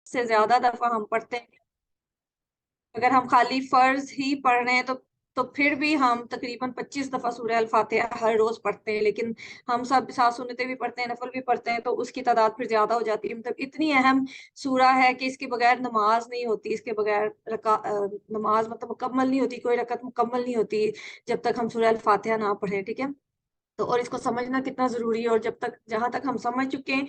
से ज्यादा दफा हम पढ़ते हैं। अगर हम खाली फर्ज ही पढ़ रहे हैं तो फिर भी हम तकरीबन 25 दफा सूरह अल फातिहा हर रोज पढ़ते हैं। लेकिन हम सब सात सुन्नतें भी पढ़ते हैं, नफल भी पढ़ते हैं, तो उसकी तादाद फिर ज्यादा हो जाती है। मतलब इतनी अहम सूरा है कि इसके बगैर नमाज नहीं होती, इसके बगैर नमाज मतलब मुकम्मल नहीं होती, कोई रकत मुकम्मल नहीं होती जब तक हम सूरह अल फातिहा ना पढ़े। ठीक है, तो और इसको समझना कितना जरूरी है, और जब तक जहां तक हम समझ चुके हैं,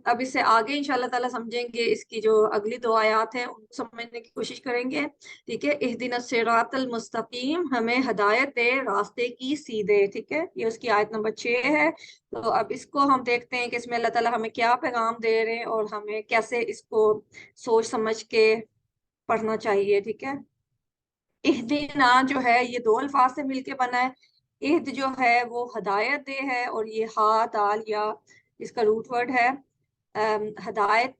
अब इससे आगे इंशाल्लाह ताला समझेंगे। इसकी जो अगली दो आयत हैं उनको समझने की कोशिश करेंगे। ठीक है, इहदिन सिरातल मुस्तकीम, हमें हदायत दे रास्ते की सीधे। ठीक है, ये उसकी आयत नंबर 6 है। तो अब इसको हम देखते हैं कि इसमें अल्लाह ताला हमें क्या पैगाम दे रहे हैं और हमें कैसे इसको सोच समझ के पढ़ना चाहिए। ठीक है, इहदिना जो है ये दो अल्फाज से मिलके बना है। इहद जो है वो हदायत दे है, और ये हा दाल या इसका रूट वर्ड है। हदायत,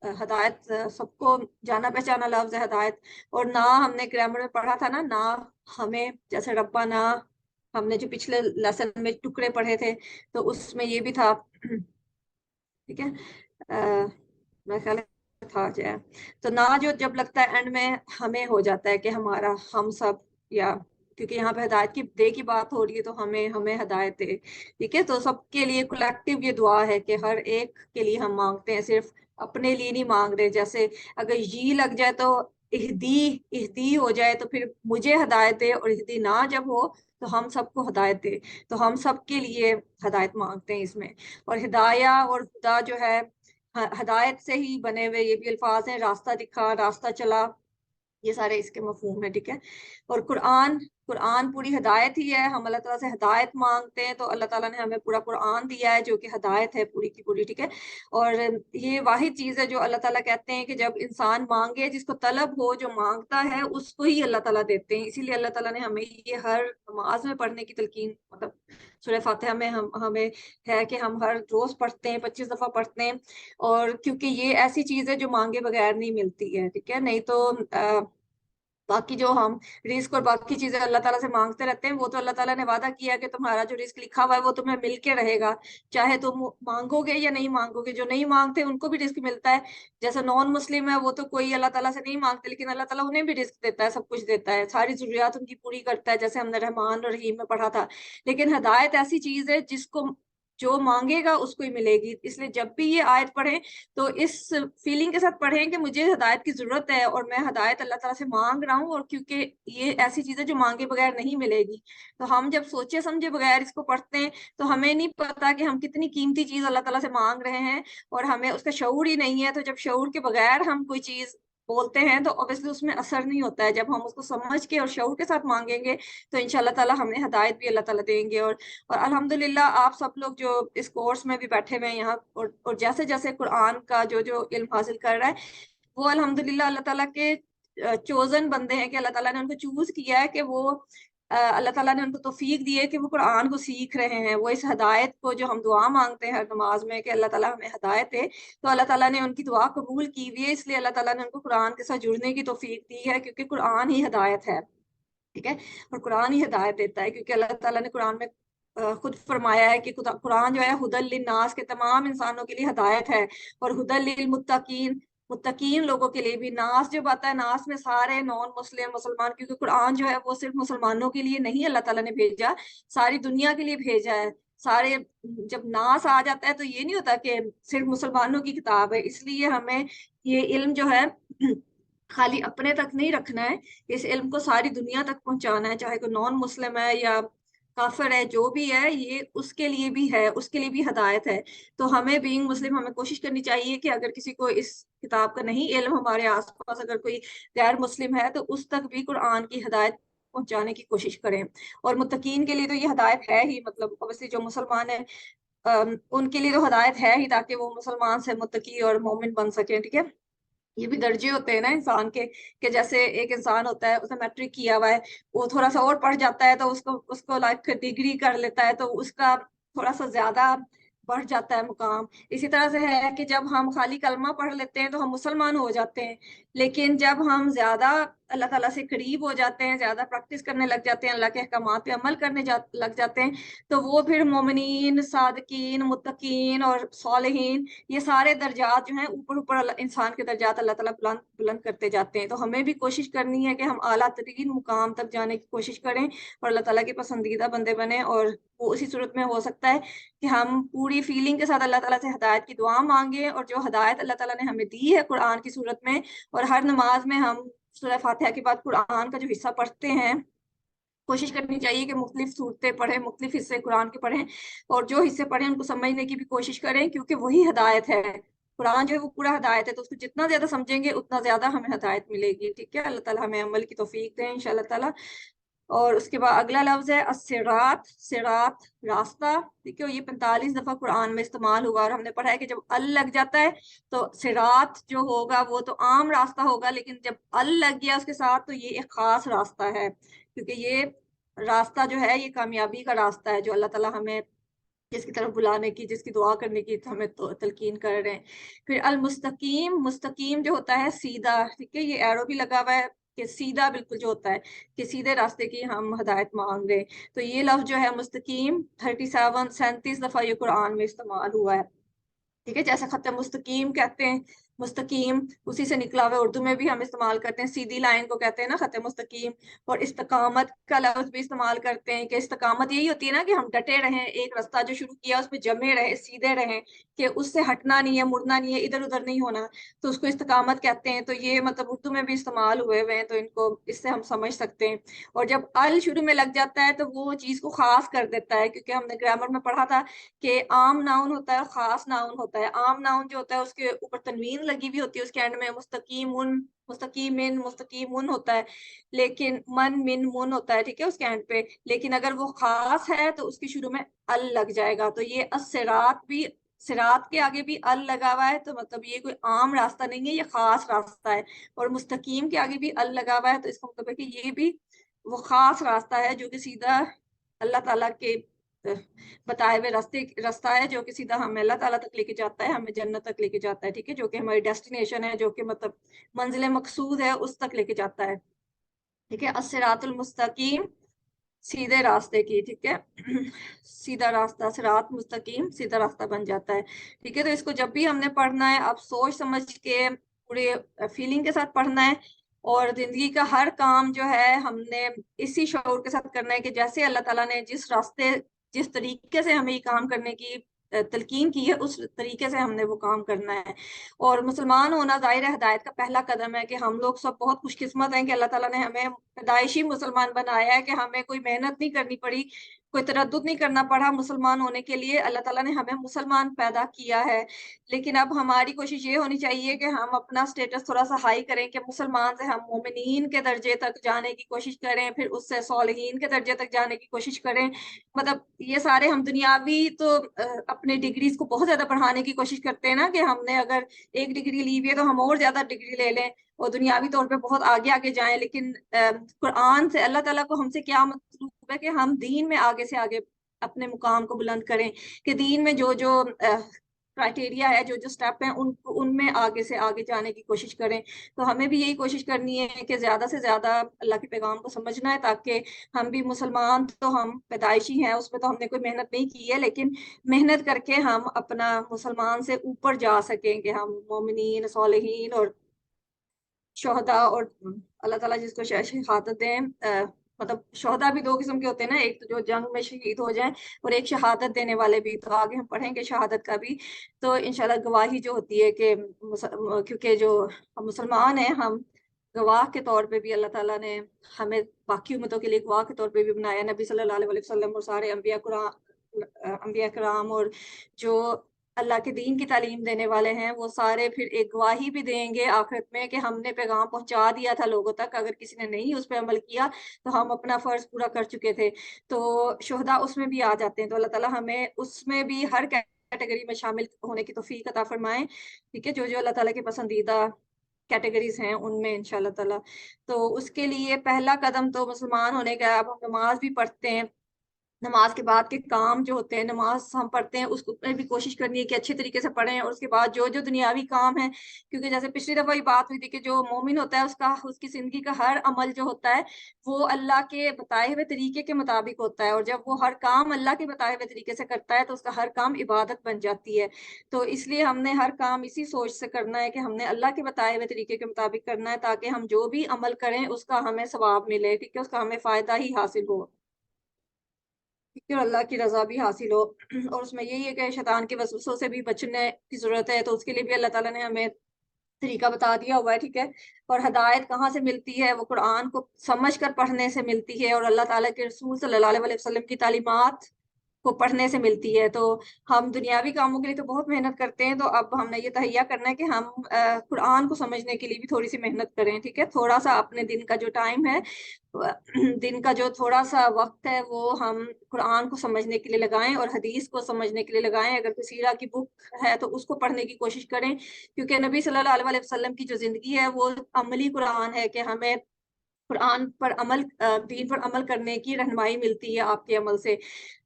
हदायत सबको जाना पहचाना लफ्ज है हदायत। और ना हमने ग्रामर में पढ़ा था ना हमें, जैसे रब्बा ना, हमने जो पिछले लेसन में टुकड़े पढ़े थे तो उसमें ये भी था। ठीक है, मेरा ख्याल है था जो है। तो ना जो जब लगता है एंड में हमें हो जाता है कि हमारा, हम सब, या क्योंकि यहाँ पे हदायत की दे की बात हो रही है तो हमें हमें हदायत दे। ठीक है, तो सबके लिए कलेक्टिव ये दुआ है कि हर एक के लिए हम मांगते हैं, सिर्फ अपने लिए नहीं मांग रहे। जैसे अगर ये लग जाए तो इहदी, इहदी हो जाए तो फिर मुझे हदायत दे, और इहदी ना जब हो तो हम सबको हदायत दे। तो हम सबके लिए हदायत मांगते हैं इसमें। और हिदाया और हुदा जो है, हदायत से ही बने हुए ये भी अल्फाज हैं। रास्ता दिखा, रास्ता चला, ये सारे इसके मफहूम है। ठीक है, और कुरान, कुरान पूरी हदायत ही है। हम अल्लाह ताला से हदायत मांगते हैं तो अल्लाह ताला ने हमें पूरा कुरान दिया है जो कि हदायत है पूरी की पूरी। ठीक है, और ये वाहिद चीज है जो अल्लाह ताला कहते हैं कि जब इंसान मांगे, जिसको तलब हो, जो मांगता है उसको ही अल्लाह ताला देते हैं। इसीलिए अल्लाह ताला ने हमें ये हर नमाज में पढ़ने की तलकीन, मतलब सूरह फातिहा में हमें है कि हम हर रोज पढ़ते हैं, 25 दफा पढ़ते हैं। और क्योंकि ये ऐसी चीज है जो मांगे बगैर नहीं मिलती है। ठीक है, नहीं तो बाकी जो हम रिस्क और बाकी चीजें अल्लाह ताला से मांगते रहते हैं, वो तो अल्लाह ताला ने वादा किया है कि तुम्हारा जो रिस्क लिखा हुआ है वो तुम्हें मिल के रहेगा, चाहे तुम मांगोगे या नहीं मांगोगे। जो नहीं मांगते उनको भी रिस्क मिलता है। जैसे नॉन मुस्लिम है वो तो कोई अल्लाह ताला से नहीं मांगते, लेकिन अल्लाह ताला उन्हें भी रिस्क देता है, सब कुछ देता है, सारी जरूरियात उनकी पूरी करता है, जैसे हमने रहमान और रहीम में पढ़ा था। लेकिन हदायत ऐसी चीज है जिसको जो मांगेगा उसको ही मिलेगी। इसलिए जब भी ये आयत पढ़े तो इस फीलिंग के साथ पढ़ें कि मुझे हदायत की जरूरत है और मैं हदायत अल्लाह ताला से मांग रहा हूँ, और क्योंकि ये ऐसी चीज है जो मांगे बगैर नहीं मिलेगी। तो हम जब सोचे समझे बगैर इसको पढ़ते हैं तो हमें नहीं पता कि हम कितनी कीमती चीज अल्लाह ताला से मांग रहे हैं, और हमें उसका शऊर ही नहीं है। तो जब शऊर के बगैर हम कोई चीज बोलते हैं तो ऑब्वियसली उसमें असर नहीं होता है। जब हम उसको समझ के और शऊर के साथ मांगेंगे तो इंशाल्लाह ताला हमें हदायत भी अल्लाह ताला देंगे। और अल्हम्दुलिल्लाह आप सब लोग जो इस कोर्स में भी बैठे हुए हैं यहाँ, और जैसे जैसे कुरान का जो जो इल्म हासिल कर रहा है, वो अल्हम्दुलिल्लाह अल्लाह ताला के चोजन बंदे हैं, कि अल्लाह ताला ने उनको चूज किया है कि वो अल्लाह ताला ने उनको तौफीक दी है कि वो कुरान को सीख रहे हैं। वो इस हदायत को, जो हम दुआ मांगते हैं हर नमाज में कि अल्लाह ताला हमें हदायत दे, तो अल्लाह ताला ने उनकी दुआ कबूल की हुई है। इसलिए अल्लाह ताला ने उनको कुरान के साथ जुड़ने की तौफीक दी है, क्योंकि कुरान ही हदायत है। ठीक है, और कुरान ही हिदायत देता है, क्योंकि अल्लाह ताला ने कुरान में खुद फरमाया है कि कुरान जो है हुदल लिन्नास, के तमाम इंसानों के लिए हदायत है, और हुदल लिल मुत्तकीन, मुत्तकीन लोगों के लिए भी। नास जब आता है, नास में सारे नॉन मुस्लिम, मुसलमान, क्योंकि कुरान जो है वो सिर्फ मुसलमानों के लिए नहीं अल्लाह ताला ने भेजा, सारी दुनिया के लिए भेजा है। सारे, जब नास आ जाता है तो ये नहीं होता कि सिर्फ मुसलमानों की किताब है। इसलिए हमें ये इल्म जो है खाली अपने तक नहीं रखना है, इस इल्म को सारी दुनिया तक पहुंचाना है, चाहे कोई नॉन मुस्लिम है या काफिर है, जो भी है, ये उसके लिए भी है, उसके लिए भी हदायत है। तो हमें बीइंग मुस्लिम हमें कोशिश करनी चाहिए कि अगर किसी को इस किताब का नहीं इल्म, हमारे आसपास अगर कोई गैर मुस्लिम है, तो उस तक भी कुरान की हदायत पहुंचाने की कोशिश करें। और मुत्तकीन के लिए तो ये हदायत है ही, मतलब ऑब्वियसली जो मुसलमान है उनके लिए तो हदायत है ही, ताकि वो मुसलमान से मुत्तकी और मोमिन बन सके। ठीक है, ये भी दर्जे होते हैं ना इंसान के, कि जैसे एक इंसान होता है, उसने मैट्रिक किया हुआ है, वो थोड़ा सा और पढ़ जाता है तो उसको उसको लाइक डिग्री कर लेता है, तो उसका थोड़ा सा ज्यादा बढ़ जाता है मुकाम। इसी तरह से है कि जब हम खाली कलमा पढ़ लेते हैं तो हम मुसलमान हो जाते हैं, लेकिन जब हम ज्यादा अल्लाह ताला से करीब हो जाते हैं, ज्यादा प्रैक्टिस करने लग जाते हैं, अल्लाह के अहकामात पे अमल करने लग जाते हैं, तो वो फिर मोमिनीन, सादिकीन, मुत्तकीन और सालिहीन, ये सारे दर्जात जो हैं ऊपर ऊपर इंसान के दर्जात अल्लाह ताला बुलंद बुलंद करते जाते हैं। तो हमें भी कोशिश करनी है कि हम आला तरीन मुकाम तक जाने की कोशिश करें और अल्लाह ताला के पसंदीदा बंदे बने। और वो उसी सूरत में हो सकता है कि हम पूरी फीलिंग के साथ अल्लाह ताला से हिदायत की दुआ मांगे, और जो हिदायत अल्लाह ताला ने हमें दी है कुरान की सूरत में, और हर नमाज में हम सूरह फातिहा के बाद कुरान का जो हिस्सा पढ़ते हैं, कोशिश करनी चाहिए कि मुख्तलिफ सूरतें पढ़ें, मुख्तलिफ हिस्से कुरान के पढ़ें, और जो हिस्से पढ़ें उनको समझने की भी कोशिश करें, क्योंकि वही हिदायत है। कुरान जो है वो पूरा हिदायत है, तो उसको जितना ज्यादा समझेंगे उतना ज्यादा हमें हिदायत मिलेगी। ठीक है, अल्लाह ताला हमें अमल की तौफीक दें इंशाअल्लाह ताला। और उसके बाद अगला लफ्ज है अस्सिरात, सिरात, रास्ता। ठीक है, ये 45 दफा कुरान में इस्तेमाल हुआ, और हमने पढ़ा है कि जब अल लग जाता है तो सिरात जो होगा वो तो आम रास्ता होगा, लेकिन जब अल लग गया उसके साथ तो ये एक खास रास्ता है, क्योंकि ये रास्ता जो है ये कामयाबी का रास्ता है, जो अल्लाह ताला हमें जिसकी तरफ बुलाने की, जिसकी दुआ करने की हमें तो तलकीन कर रहे हैं। फिर अल मुस्तकीम, मुस्तकीम जो होता है सीधा, ठीक है, ये एरो भी लगा हुआ है कि सीधा बिल्कुल जो होता है कि सीधे रास्ते की हम हदायत मांग रहे हैं। तो ये लफ्ज जो है मुस्तकीम 37 दफा ये कुरान में इस्तेमाल हुआ है। ठीक है, जैसे खत मुस्तकीम कहते हैं, मुस्तकीम उसी से निकला हुआ है, उर्दू में भी हम इस्तेमाल करते हैं, सीधी लाइन को कहते हैं ना खत मुस्तकीम। और इस्तकामत का लफ्ज भी इस्तेमाल करते हैं कि इस्तकामत यही होती है ना कि हम डटे रहें, एक रास्ता जो शुरू किया उस पर जमे रहे, सीधे रहें, कि उससे हटना नहीं है, मुड़ना नहीं है, इधर उधर नहीं होना, तो उसको इस्तकामत कहते हैं। तो ये मतलब उर्दू में भी इस्तेमाल हुए हुए हैं, तो इनको इससे हम समझ सकते हैं। और जब अल शुरू में लग जाता है तो वो चीज को खास कर देता है, क्योंकि हमने ग्रामर में पढ़ा था कि आम नाउन होता है और खास नाउन होता है। आम नाउन जो होता है उसके ऊपर तनवीन लगी हुई होती है, उसके एंड में मुस्तकीमुन, मुस्तकीमिन, मुस्तकीमुन होता है, लेकिन मन मिन मुन होता है, ठीक है, उसके एंड पे। लेकिन अगर वो खास है तो उसकी शुरू में अल लग जाएगा। तो ये अस्सिरात भी, सिरात के आगे भी अल लगा हुआ है, तो मतलब ये कोई आम रास्ता नहीं है, ये खास रास्ता है। और मुस्तकीम के आगे भी अल लगा हुआ है, तो इसका मतलब है कि ये भी वो खास रास्ता है जो कि सीधा अल्लाह ताला के बताए हुए रास्ता है, जो कि सीधा हमें अल्लाह ताला तक लेके जाता है, हमें जन्नत तक लेके जाता है। ठीक है, जो कि हमारी डेस्टिनेशन है, जो कि मतलब मंजिल मकसूद है, उस तक लेके जाता है। ठीक है, अस्सिरातुल मुस्तकीम, सीधे रास्ते की, ठीक है, सीधा रास्ता, सिरात मुस्तकीम, सीधा रास्ता बन जाता है। ठीक है, तो इसको जब भी हमने पढ़ना है, आप सोच समझ के पूरे फीलिंग के साथ पढ़ना है, और जिंदगी का हर काम जो है हमने इसी शऊर के साथ करना है कि जैसे अल्लाह ताला ने जिस रास्ते, जिस तरीके से हमें ये काम करने की तलकीन की है, उस तरीके से हमने वो काम करना है। और मुसलमान होना ज़ाहिर है हिदायत का पहला कदम है, कि हम लोग सब बहुत खुशकिस्मत हैं कि अल्लाह ताला ने हमें पैदाइशी मुसलमान बनाया है, कि हमें कोई मेहनत नहीं करनी पड़ी, कोई तरद्दुद नहीं करना पड़ा मुसलमान होने के लिए। अल्लाह ताला ने हमें मुसलमान पैदा किया है। लेकिन अब हमारी कोशिश ये होनी चाहिए कि हम अपना स्टेटस थोड़ा सा हाई करें, कि मुसलमान से हम मोमिनीन के दर्जे तक जाने की कोशिश करें, फिर उससे सॉलिहीन के दर्जे तक जाने की कोशिश करें। मतलब ये सारे हम दुनियावी तो अपने डिग्रीज को बहुत ज्यादा बढ़ाने की कोशिश करते हैं ना, कि हमने अगर एक डिग्री ली हुई है तो हम और ज्यादा डिग्री ले लें और दुनियावी तौर पे बहुत आगे आगे जाएं। लेकिन कुरान से अल्लाह ताला को हमसे क्या मतलब है कि हम दीन में आगे से आगे अपने मुकाम को बुलंद करें, कि दीन में जो जो क्राइटेरिया है, जो जो स्टेप हैं, उनमें आगे से आगे जाने की कोशिश करें। तो हमें भी यही कोशिश करनी है कि ज्यादा से ज्यादा अल्लाह के पैगाम को समझना है, ताकि हम भी मुसलमान तो हम पैदाइशी हैं, उसमें तो हमने कोई मेहनत नहीं की है, लेकिन मेहनत करके हम अपना मुसलमान से ऊपर जा सकें, कि हम मोमिनीन, सालिहीन और शोहदा, और अल्लाह ताला जिसको शहादत दें, मतलब शोहदा भी दो किस्म के होते हैं ना, एक तो जो जंग में शहीद हो जाएं, और एक शहादत देने वाले भी। तो आगे हम पढ़ेंगे शहादत का भी। तो इंशाल्लाह गवाही जो होती है कि क्योंकि जो हम मुसलमान हैं, हम गवाह के तौर पे भी अल्लाह ताला ने हमें बाकी उम्मतों के लिए गवाह के तौर पे भी बनाया। नबी सल्लल्लाहु अलैहि वसल्लम और सारे अंबिया कराम और जो अल्लाह के दीन की तालीम देने वाले हैं, वो सारे फिर एक गवाही भी देंगे आखिरत में कि हमने पैगाम पहुंचा दिया था लोगों तक, अगर किसी ने नहीं उस पर अमल किया तो हम अपना फर्ज पूरा कर चुके थे। तो शोहदा उसमें भी आ जाते हैं। तो अल्लाह ताला हमें उसमें भी हर कैटेगरी में शामिल होने की तौफीक अता फरमाए। ठीक है, जो जो अल्लाह ताला के पसंदीदा कैटेगरीज हैं उनमें इंशाल्लाह ताला। तो उसके लिए पहला कदम तो मुसलमान होने का है। अब हम नमाज भी पढ़ते हैं, नमाज के बाद के काम जो होते हैं, नमाज हम पढ़ते हैं उसको में भी कोशिश करनी है कि अच्छे तरीके से पढ़ें, और उसके बाद जो जो दुनियावी काम है, क्योंकि जैसे पिछली दफा ही बात हुई थी कि जो मोमिन होता है उसका उसकी जिंदगी का हर अमल जो होता है वो अल्लाह के बताए हुए तरीके के मुताबिक होता है, और जब वो हर काम अल्लाह के बताए हुए तरीके से करता है तो उसका हर काम इबादत बन जाती है। तो इसलिए हमने हर काम इसी सोच से करना है कि हमने अल्लाह के बताए हुए तरीके के मुताबिक करना है, ताकि हम जो भी अमल करें उसका हमें सवाब मिले, ठीक है, उसका हमें फायदा ही हासिल हो, ठीक है, और अल्लाह की रजा भी हासिल हो। और उसमें यही है कि शैतान के वसवसों से भी बचने की जरूरत है, तो उसके लिए भी अल्लाह ताला ने हमें तरीका बता दिया हुआ है, ठीक है। और हदायत कहाँ से मिलती है? वो कुरान को समझ कर पढ़ने से मिलती है, और अल्लाह ताला के रसूल सल्लल्लाहु अलैहि वसल्लम की तालीमात को पढ़ने से मिलती है। तो हम दुनियावी कामों के लिए तो बहुत मेहनत करते हैं, तो अब हमने ये तहैया करना है कि हम कुरान को समझने के लिए भी थोड़ी सी मेहनत करें, ठीक है। थोड़ा सा अपने दिन का जो टाइम है, दिन का जो थोड़ा सा वक्त है, वो हम कुरान को समझने के लिए लगाएं और हदीस को समझने के लिए लगाएं। अगर कोई सीरा की बुक है तो उसको पढ़ने की कोशिश करें, क्योंकि नबी सल्लल्लाहु अलैहि वसल्लम की जो जिंदगी है वो अमली कुरान है, कि हमें कुरान पर अमल, दीन पर अमल करने की रहनुमाई मिलती है आपके अमल से।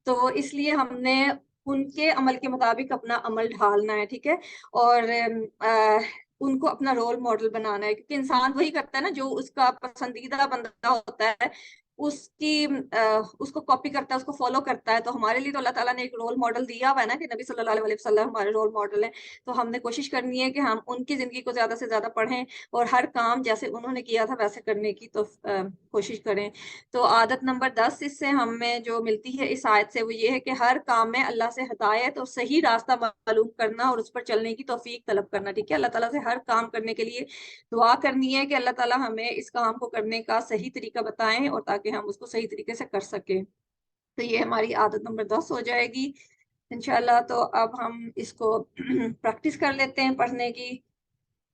तो इसलिए हमने उनके अमल के मुताबिक अपना अमल ढालना है, ठीक है। और उनको अपना रोल मॉडल बनाना है, क्योंकि इंसान वही करता है ना जो उसका पसंदीदा बंदा होता है, उसकी उसको कॉपी करता है, उसको फॉलो करता है। तो हमारे लिए तो अल्लाह ताला ने एक रोल मॉडल दिया हुआ है ना, कि नबी सल्लल्लाहु अलैहि वसल्लम हमारे रोल मॉडल है। तो हमने कोशिश करनी है कि हम उनकी जिंदगी को ज्यादा से ज्यादा पढ़ें और हर काम जैसे उन्होंने किया था वैसे करने की तो कोशिश करें। तो आदत नंबर 10 इससे हमें जो मिलती है इस आयत से, वो ये है कि हर काम में अल्लाह से हिदायत और सही रास्ता मालूम करना और उस पर चलने की तौफीक तलब करना, ठीक है। अल्लाह ताला से हर काम करने के लिए दुआ करनी है कि अल्लाह ताला हमें इस काम को करने का सही तरीका बताएं, और ताकि हम उसको सही तरीके से कर सकें। तो ये हमारी आदत नंबर 10 हो जाएगी इंशाल्लाह। तो अब हम इसको प्रैक्टिस कर लेते हैं पढ़ने की।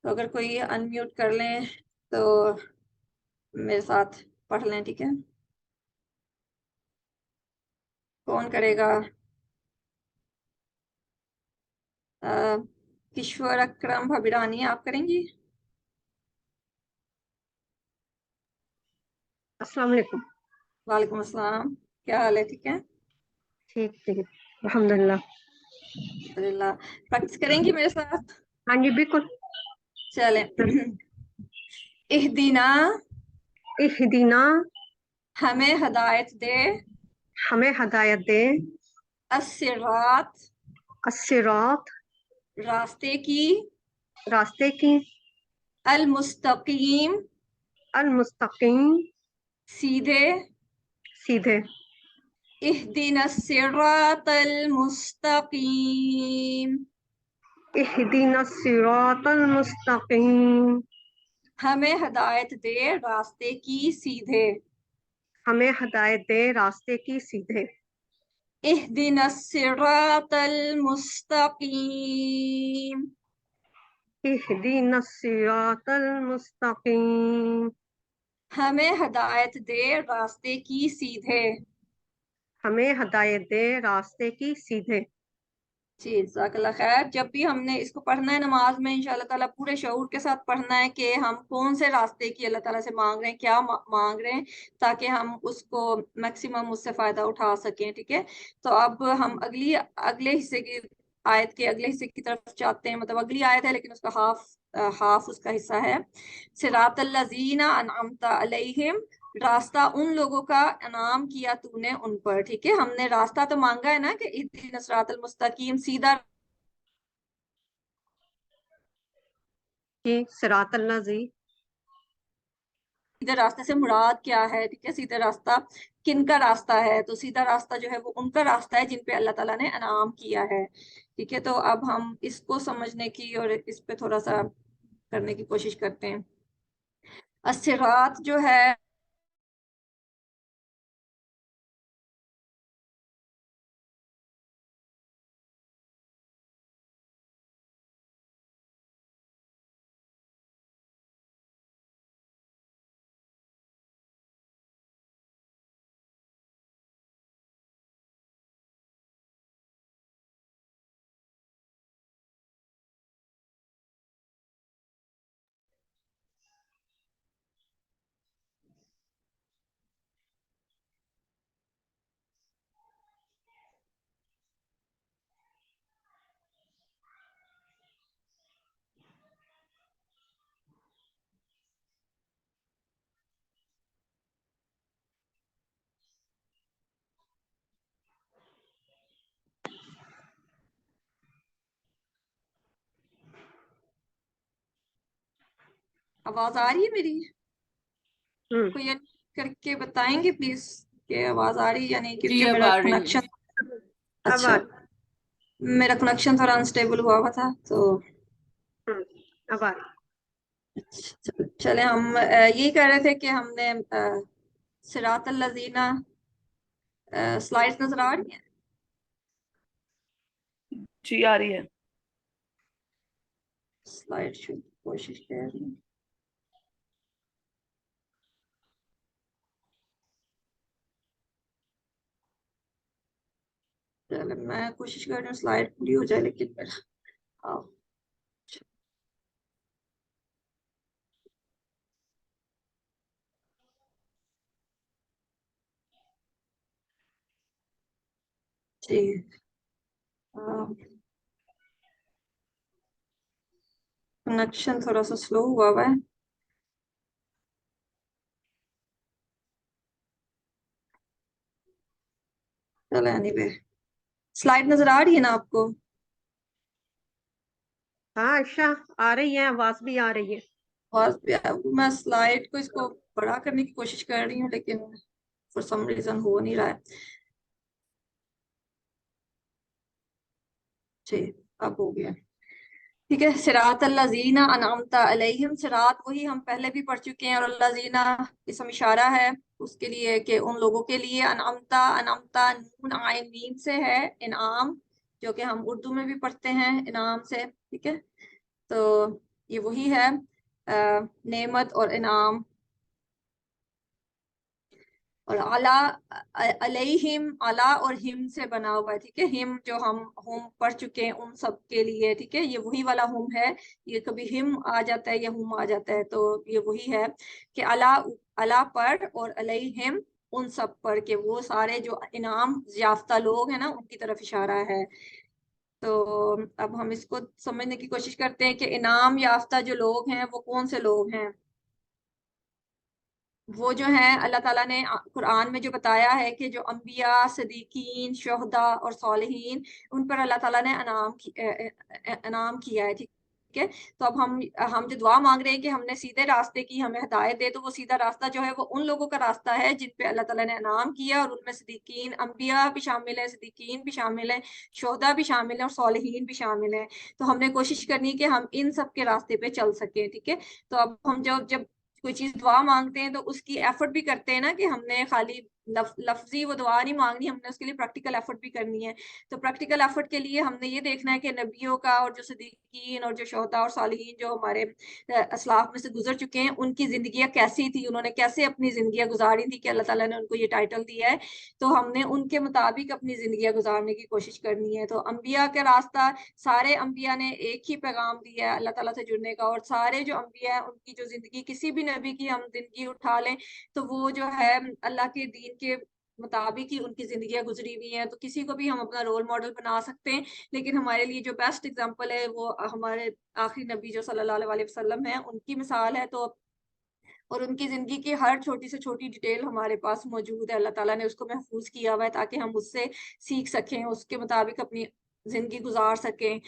तो अगर कोई अनम्यूट कर लें तो मेरे साथ पढ़ लें, ठीक है। कौन करेगा? अ, किशोर अकरम भबिरानी, आप करेंगी? अस्सलाम वालेकुम। वालेकुम अस्सलाम। क्या हाल है? ठीक है, ठीक ठीक, अल्हम्दुलिल्लाह। अल्हम्दुलिल्लाह। प्रैक्टिस करेंगी मेरे साथ? हाँ जी, बिल्कुल। चलें। इहदीना, इहदीना, हमें हदायत दे, हमें हदायत दे, अस्सिरात, अस्सिरात, रास्ते की, रास्ते की, अल मुस्तकीम, अल मुस्तकीम, सीधे, सीधे। इहदीना सिरातल मुस्तकीम, इहदीना सिरातल मुस्तकीम, हमें हदायत दे रास्ते की सीधे। हमें हदायत दे रास्ते की सीधे। इहदिना सिरातल मुस्तकीम, इहदीना सिरातल मुस्तकीम, हमें हदायत दे रास्ते की सीधे। हमें हदायत दे रास्ते की सीधे। जी, जज़ाकल्लाह खैर। जब भी हमने इसको पढ़ना है नमाज में इंशाल्लाह ताला पूरे शऊर के साथ पढ़ना है कि हम कौन से रास्ते की अल्लाह ताला से मांग रहे हैं, क्या मांग रहे हैं, ताकि हम उसको मैक्सिमम उससे फायदा उठा सकें, ठीक है। तो अब हम अगले हिस्से की आयत के अगले हिस्से की तरफ जाते हैं। मतलब अगली आयत है लेकिन उसका हाफ उसका हिस्सा है। सिरातल्लज़ीना अनअमता अलैहिम, रास्ता उन लोगों का इनाम किया तूने उन पर, ठीक है। हमने रास्ता तो मांगा है ना कि इहदिना सिरातल मुस्तकीम, सीधा कि सिरातल लज़ी, सीधे रास्ते से मुराद क्या है, ठीक है। सीधा रास्ता किन का रास्ता है? तो सीधा रास्ता जो है वो उनका रास्ता है जिन पे अल्लाह ताला ने इनाम किया है, ठीक है। तो अब हम इसको समझने की और इस पे थोड़ा सा करने की कोशिश करते हैं। अस्सिरात जो है, आवाज आ रही है मेरी? हम्म। कोई करके बताएंगे प्लीज कि आवाज आ रही है या नहीं, जी क्योंकि अब मेरा आ रही है। कनेक्शन, अब आ अच्छा, मेरा कनेक्शन थोड़ा अनस्टेबल हुआ हुआ था तो। हम्म, अब आ चले हम यही कह रहे थे कि हमने सिरात लजीना स्लाइड्स नजर आ रही हैं? जी आ रही है। स्लाइड शो कोशिश कर रही हूँ। चलो मैं कोशिश कर रही हूँ स्लाइड पूरी हो जाए, लेकिन मेरा आओ। जी, कनेक्शन थोड़ा सा स्लो हुआ हुआ है। चलो एनीवे, स्लाइड नजर आ रही है ना आपको? हाँ आयशा, आ रही है, आवाज भी आ रही है। और मैं स्लाइड को इसको बड़ा करने की कोशिश कर रही हूँ, लेकिन फॉर सम रीजन हो नहीं रहा है। जी, अब हो गया। ठीक है, सिरात अल्लज़ीना अनअमता अलैहिम, सिरात वही हम पहले भी पढ़ चुके हैं, और अल्लज़ीना इसम इशारा है उसके लिए कि उन लोगों के लिए। अनअमता, अनअमता नून आइन मीम से है, इनाम, जो कि हम उर्दू में भी पढ़ते हैं इनाम से। ठीक है, तो ये वही है, नेमत और इनाम। और अला, अलैहिम, अला और हिम से बना हुआ है। ठीक है, हिम जो हम पढ़ चुके हैं उन सब के लिए। ठीक है, ये वही वाला हुम है। ये कभी हिम आ जाता है या हुम आ जाता है, तो ये वही है कि अला, अला पर, और अलैहिम उन सब पर, के वो सारे जो इनाम याफ्ता लोग हैं ना, उनकी तरफ इशारा है। तो अब हम इसको समझने की कोशिश करते हैं कि इनाम याफ्ता जो लोग हैं वो कौन से लोग हैं। वो जो है, अल्लाह ताला ने कुरान में जो बताया है कि जो अंबिया, सदीकीन, शोहदा और सालिहीन, उन पर अल्लाह ताला ने इनाम किया है। ठीक है, तो अब हम जो दुआ मांग रहे हैं कि हमने सीधे रास्ते की हमें हिदायत दे, तो वो सीधा रास्ता जो है वो उन लोगों का रास्ता है जिन पे अल्लाह ताला ने इनाम किया, और उनमें सदीकीन, अंबिया भी शामिल है, सदीकीन भी शामिल है, शोहदा भी शामिल है, और सालिहीन भी शामिल है। तो हमने कोशिश करनी है कि हम इन सब के रास्ते पे चल सकें। ठीक है, तो अब हम जब जब कोई चीज दुआ मांगते हैं तो उसकी एफर्ट भी करते हैं ना, कि हमने खाली लफ्जी वो दुआ नहीं मांगनी, हमने उसके लिए प्रैक्टिकल एफर्ट भी करनी है। तो प्रैक्टिकल एफर्ट के लिए हमने ये देखना है कि नबियों का, और जो सिद्दीकीन और जो शोहदा और सालिहीन जो हमारे असलाफ में से गुजर चुके हैं, उनकी जिंदगियां कैसी थी, उन्होंने कैसे अपनी जिंदगियां गुजारी थी कि अल्लाह ताला ने उनको ये टाइटल दिया है। तो हमने उनके मुताबिक अपनी जिंदगियां गुजारने की कोशिश करनी है। तो अंबिया का रास्ता, सारे अंबिया ने एक ही पैगाम दिया है अल्लाह ताला से जुड़ने का, और सारे जो अंबिया हैं उनकी जो जिंदगी, किसी भी नबी की हम जिंदगी उठा लें तो वो जो है अल्लाह के दीन के मुताबिक ही उनकी जिंदगियां गुजरी हुई हैं। तो किसी को भी हम अपना रोल मॉडल बना सकते हैं, लेकिन हमारे लिए जो बेस्ट एग्जांपल है वो हमारे आखिरी नबी जो सल्लल्लाहु अलैहि वसल्लम है, उनकी मिसाल है। तो और उनकी जिंदगी की हर छोटी से छोटी डिटेल हमारे पास मौजूद है, अल्लाह ताला ने उसको महफूज किया हुआ है ताकि हम उससे सीख सकें, उसके मुताबिक अपनी जिंदगी गुजार सकें।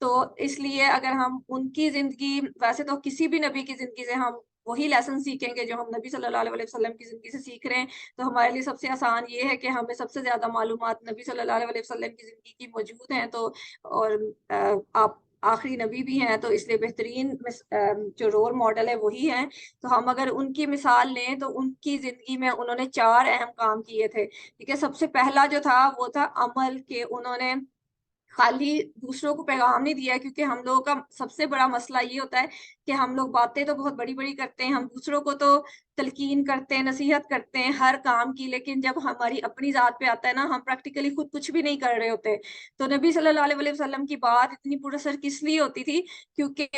तो इसलिए अगर हम उनकी जिंदगी, वैसे तो किसी भी नबी की जिंदगी से हम वही लेसन सीखेंगे जो हम नबी सल्लल्लाहु अलैहि वसल्लम की जिंदगी से सीख रहे हैं, तो हमारे लिए सबसे आसान ये है कि हमें सबसे ज्यादा मालूमात नबी सल्लल्लाहु अलैहि वसल्लम की जिंदगी की मौजूद हैं। तो और आप आखिरी नबी भी हैं, तो इसलिए बेहतरीन जो रोल मॉडल है वही है। तो हम अगर उनकी मिसाल लें तो उनकी जिंदगी में उन्होंने चार अहम काम किए थे। ठीक है, सबसे पहला जो था वो था अमल, के उन्होंने खाली दूसरों को पैगाम नहीं दिया, क्योंकि हम लोगों का सबसे बड़ा मसला ये होता है कि हम लोग बातें तो बहुत बड़ी बड़ी करते हैं, हम दूसरों को तो तलकीन करते हैं, नसीहत करते हैं हर काम की, लेकिन जब हमारी अपनी जात पे आता है ना, हम प्रैक्टिकली खुद कुछ भी नहीं कर रहे होते। तो नबी सल्लल्लाहु अलैहि वसल्लम की बात इतनी पुरअसर किस लिए होती थी? क्योंकि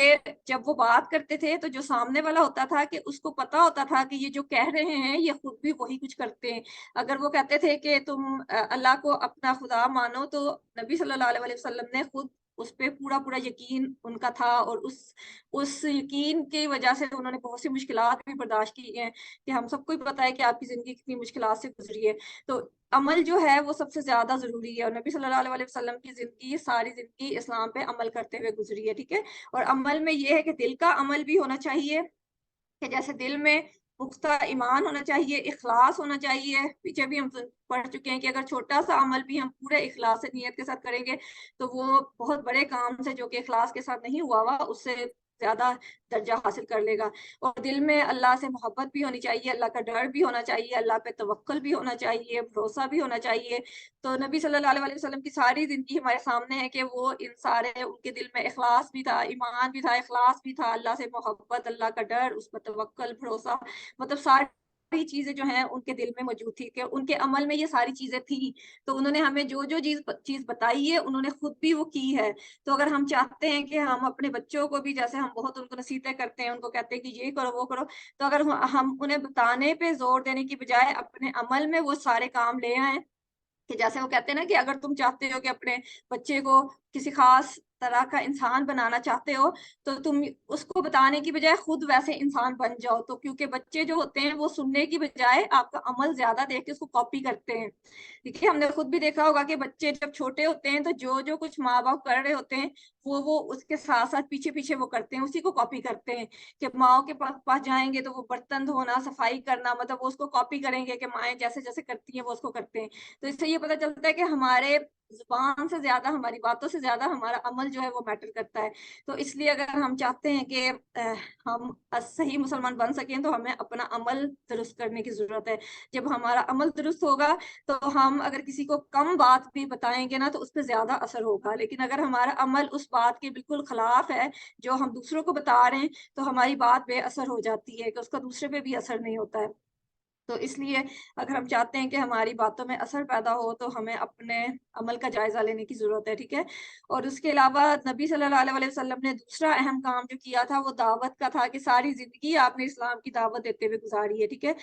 जब वो बात करते थे तो जो सामने वाला होता था कि उसको पता होता था कि ये जो कह रहे हैं ये खुद भी वही कुछ करते हैं। अगर वो कहते थे कि तुम अल्लाह को अपना खुदा मानो, तो नबी सल्लल्लाहु अलैहि वसल्लम ने खुद उस पे पूरा पूरा यकीन उनका था, और उस यकीन की वजह से उन्होंने बहुत सी मुश्किलात भी बर्दाश्त की हैं, कि हम सबको ही पता है कि आपकी जिंदगी कितनी मुश्किलात से गुजरी है। तो अमल जो है वो सबसे ज्यादा जरूरी है, और नबी सल्लल्लाहु अलैहि वसल्लम की जिंदगी, सारी जिंदगी इस्लाम पे अमल करते हुए गुजरी है। ठीक है, और अमल में ये है कि दिल का अमल भी होना चाहिए, کہ جیسے دل میں پختہ ایمان ہونا چاہیے، اخلاص ہونا چاہیے. پیچھے بھی ہم پڑھ چکے ہیں کہ اگر چھوٹا سا عمل بھی ہم پورے اخلاص سے نیت کے ساتھ کریں گے تو وہ بہت بڑے کام سے جو کہ اخلاص کے ساتھ نہیں ہوا اس سے زیادہ درجہ حاصل کر لے گا. اور دل میں اللہ سے محبت بھی ہونی چاہیے، اللہ کا ڈر بھی ہونا چاہیے، اللہ پہ توکل بھی ہونا چاہیے، بھروسہ بھی ہونا چاہیے. تو نبی صلی اللہ علیہ وسلم کی ساری زندگی ہمارے سامنے ہے کہ وہ ان سارے، ان کے دل میں اخلاص بھی تھا، ایمان بھی تھا، اخلاص بھی تھا، اللہ سے محبت، اللہ کا ڈر، اس پر توکل، بھروسہ، مطلب ساری چیزیں جو ہیں ان کے دل میں موجود تھی کہ ان کے عمل میں یہ ساری چیزیں تھیں. تو انہوں نے ہمیں جو جو چیز بتائی ہے انہوں نے خود بھی وہ کی ہے. تو اگر ہم چاہتے ہیں کہ ہم اپنے بچوں کو بھی، جیسے ہم بہت ان کو نصیحتیں کرتے ہیں، ان کو کہتے ہیں کہ یہ کرو وہ کرو، تو اگر ہم انہیں بتانے پہ زور دینے کی بجائے اپنے عمل میں وہ سارے کام لے آئیں، کہ جیسے وہ کہتے ہیں نا کہ اگر تم چاہتے ہو کہ اپنے بچے کو کسی خاص طرح کا انسان بنانا چاہتے ہو تو تم اس کو بتانے کی بجائے خود ویسے انسان بن جاؤ. تو کیونکہ بچے جو ہوتے ہیں وہ سننے کی بجائے آپ کا عمل زیادہ دیکھ کے اس کو کاپی کرتے ہیں. ٹھیک ہے، ہم نے خود بھی دیکھا ہوگا کہ بچے جب چھوٹے ہوتے ہیں تو جو جو کچھ ماں باپ کر رہے ہوتے ہیں وہ اس کے ساتھ ساتھ پیچھے پیچھے وہ کرتے ہیں، اسی کو کاپی کرتے ہیں. کہ ماؤں کے پاس جائیں گے تو وہ برتن دھونا، صفائی کرنا، مطلب وہ اس کو کاپی کریں گے کہ مائیں جیسے جیسے کرتی ہیں وہ اس کو کرتے ہیں. تو اس سے یہ پتہ چلتا ہے کہ ہمارے زبان سے زیادہ، ہماری باتوں سے زیادہ ہمارا عمل جو ہے وہ میٹر کرتا ہے. تو اس لیے اگر ہم چاہتے ہیں کہ ہم صحیح مسلمان بن سکیں تو ہمیں اپنا عمل درست کرنے کی ضرورت ہے. جب ہمارا عمل درست ہوگا تو ہم اگر کسی کو کم بات بھی بتائیں گے نا تو اس پہ زیادہ اثر ہوگا. لیکن اگر ہمارا عمل اس بات کے بالکل خلاف ہے جو ہم دوسروں کو بتا رہے ہیں تو ہماری بات بے اثر ہو جاتی ہے، کہ اس کا دوسرے پہ بھی اثر نہیں ہوتا ہے. تو اس لیے اگر ہم چاہتے ہیں کہ ہماری باتوں میں اثر پیدا ہو تو ہمیں اپنے عمل کا جائزہ لینے کی ضرورت ہے. ٹھیک ہے، اور اس کے علاوہ نبی صلی اللہ علیہ وسلم نے دوسرا اہم کام جو کیا تھا وہ دعوت کا تھا، کہ ساری زندگی آپ نے اسلام کی دعوت دیتے ہوئے گزاری ہے. ٹھیک ہے،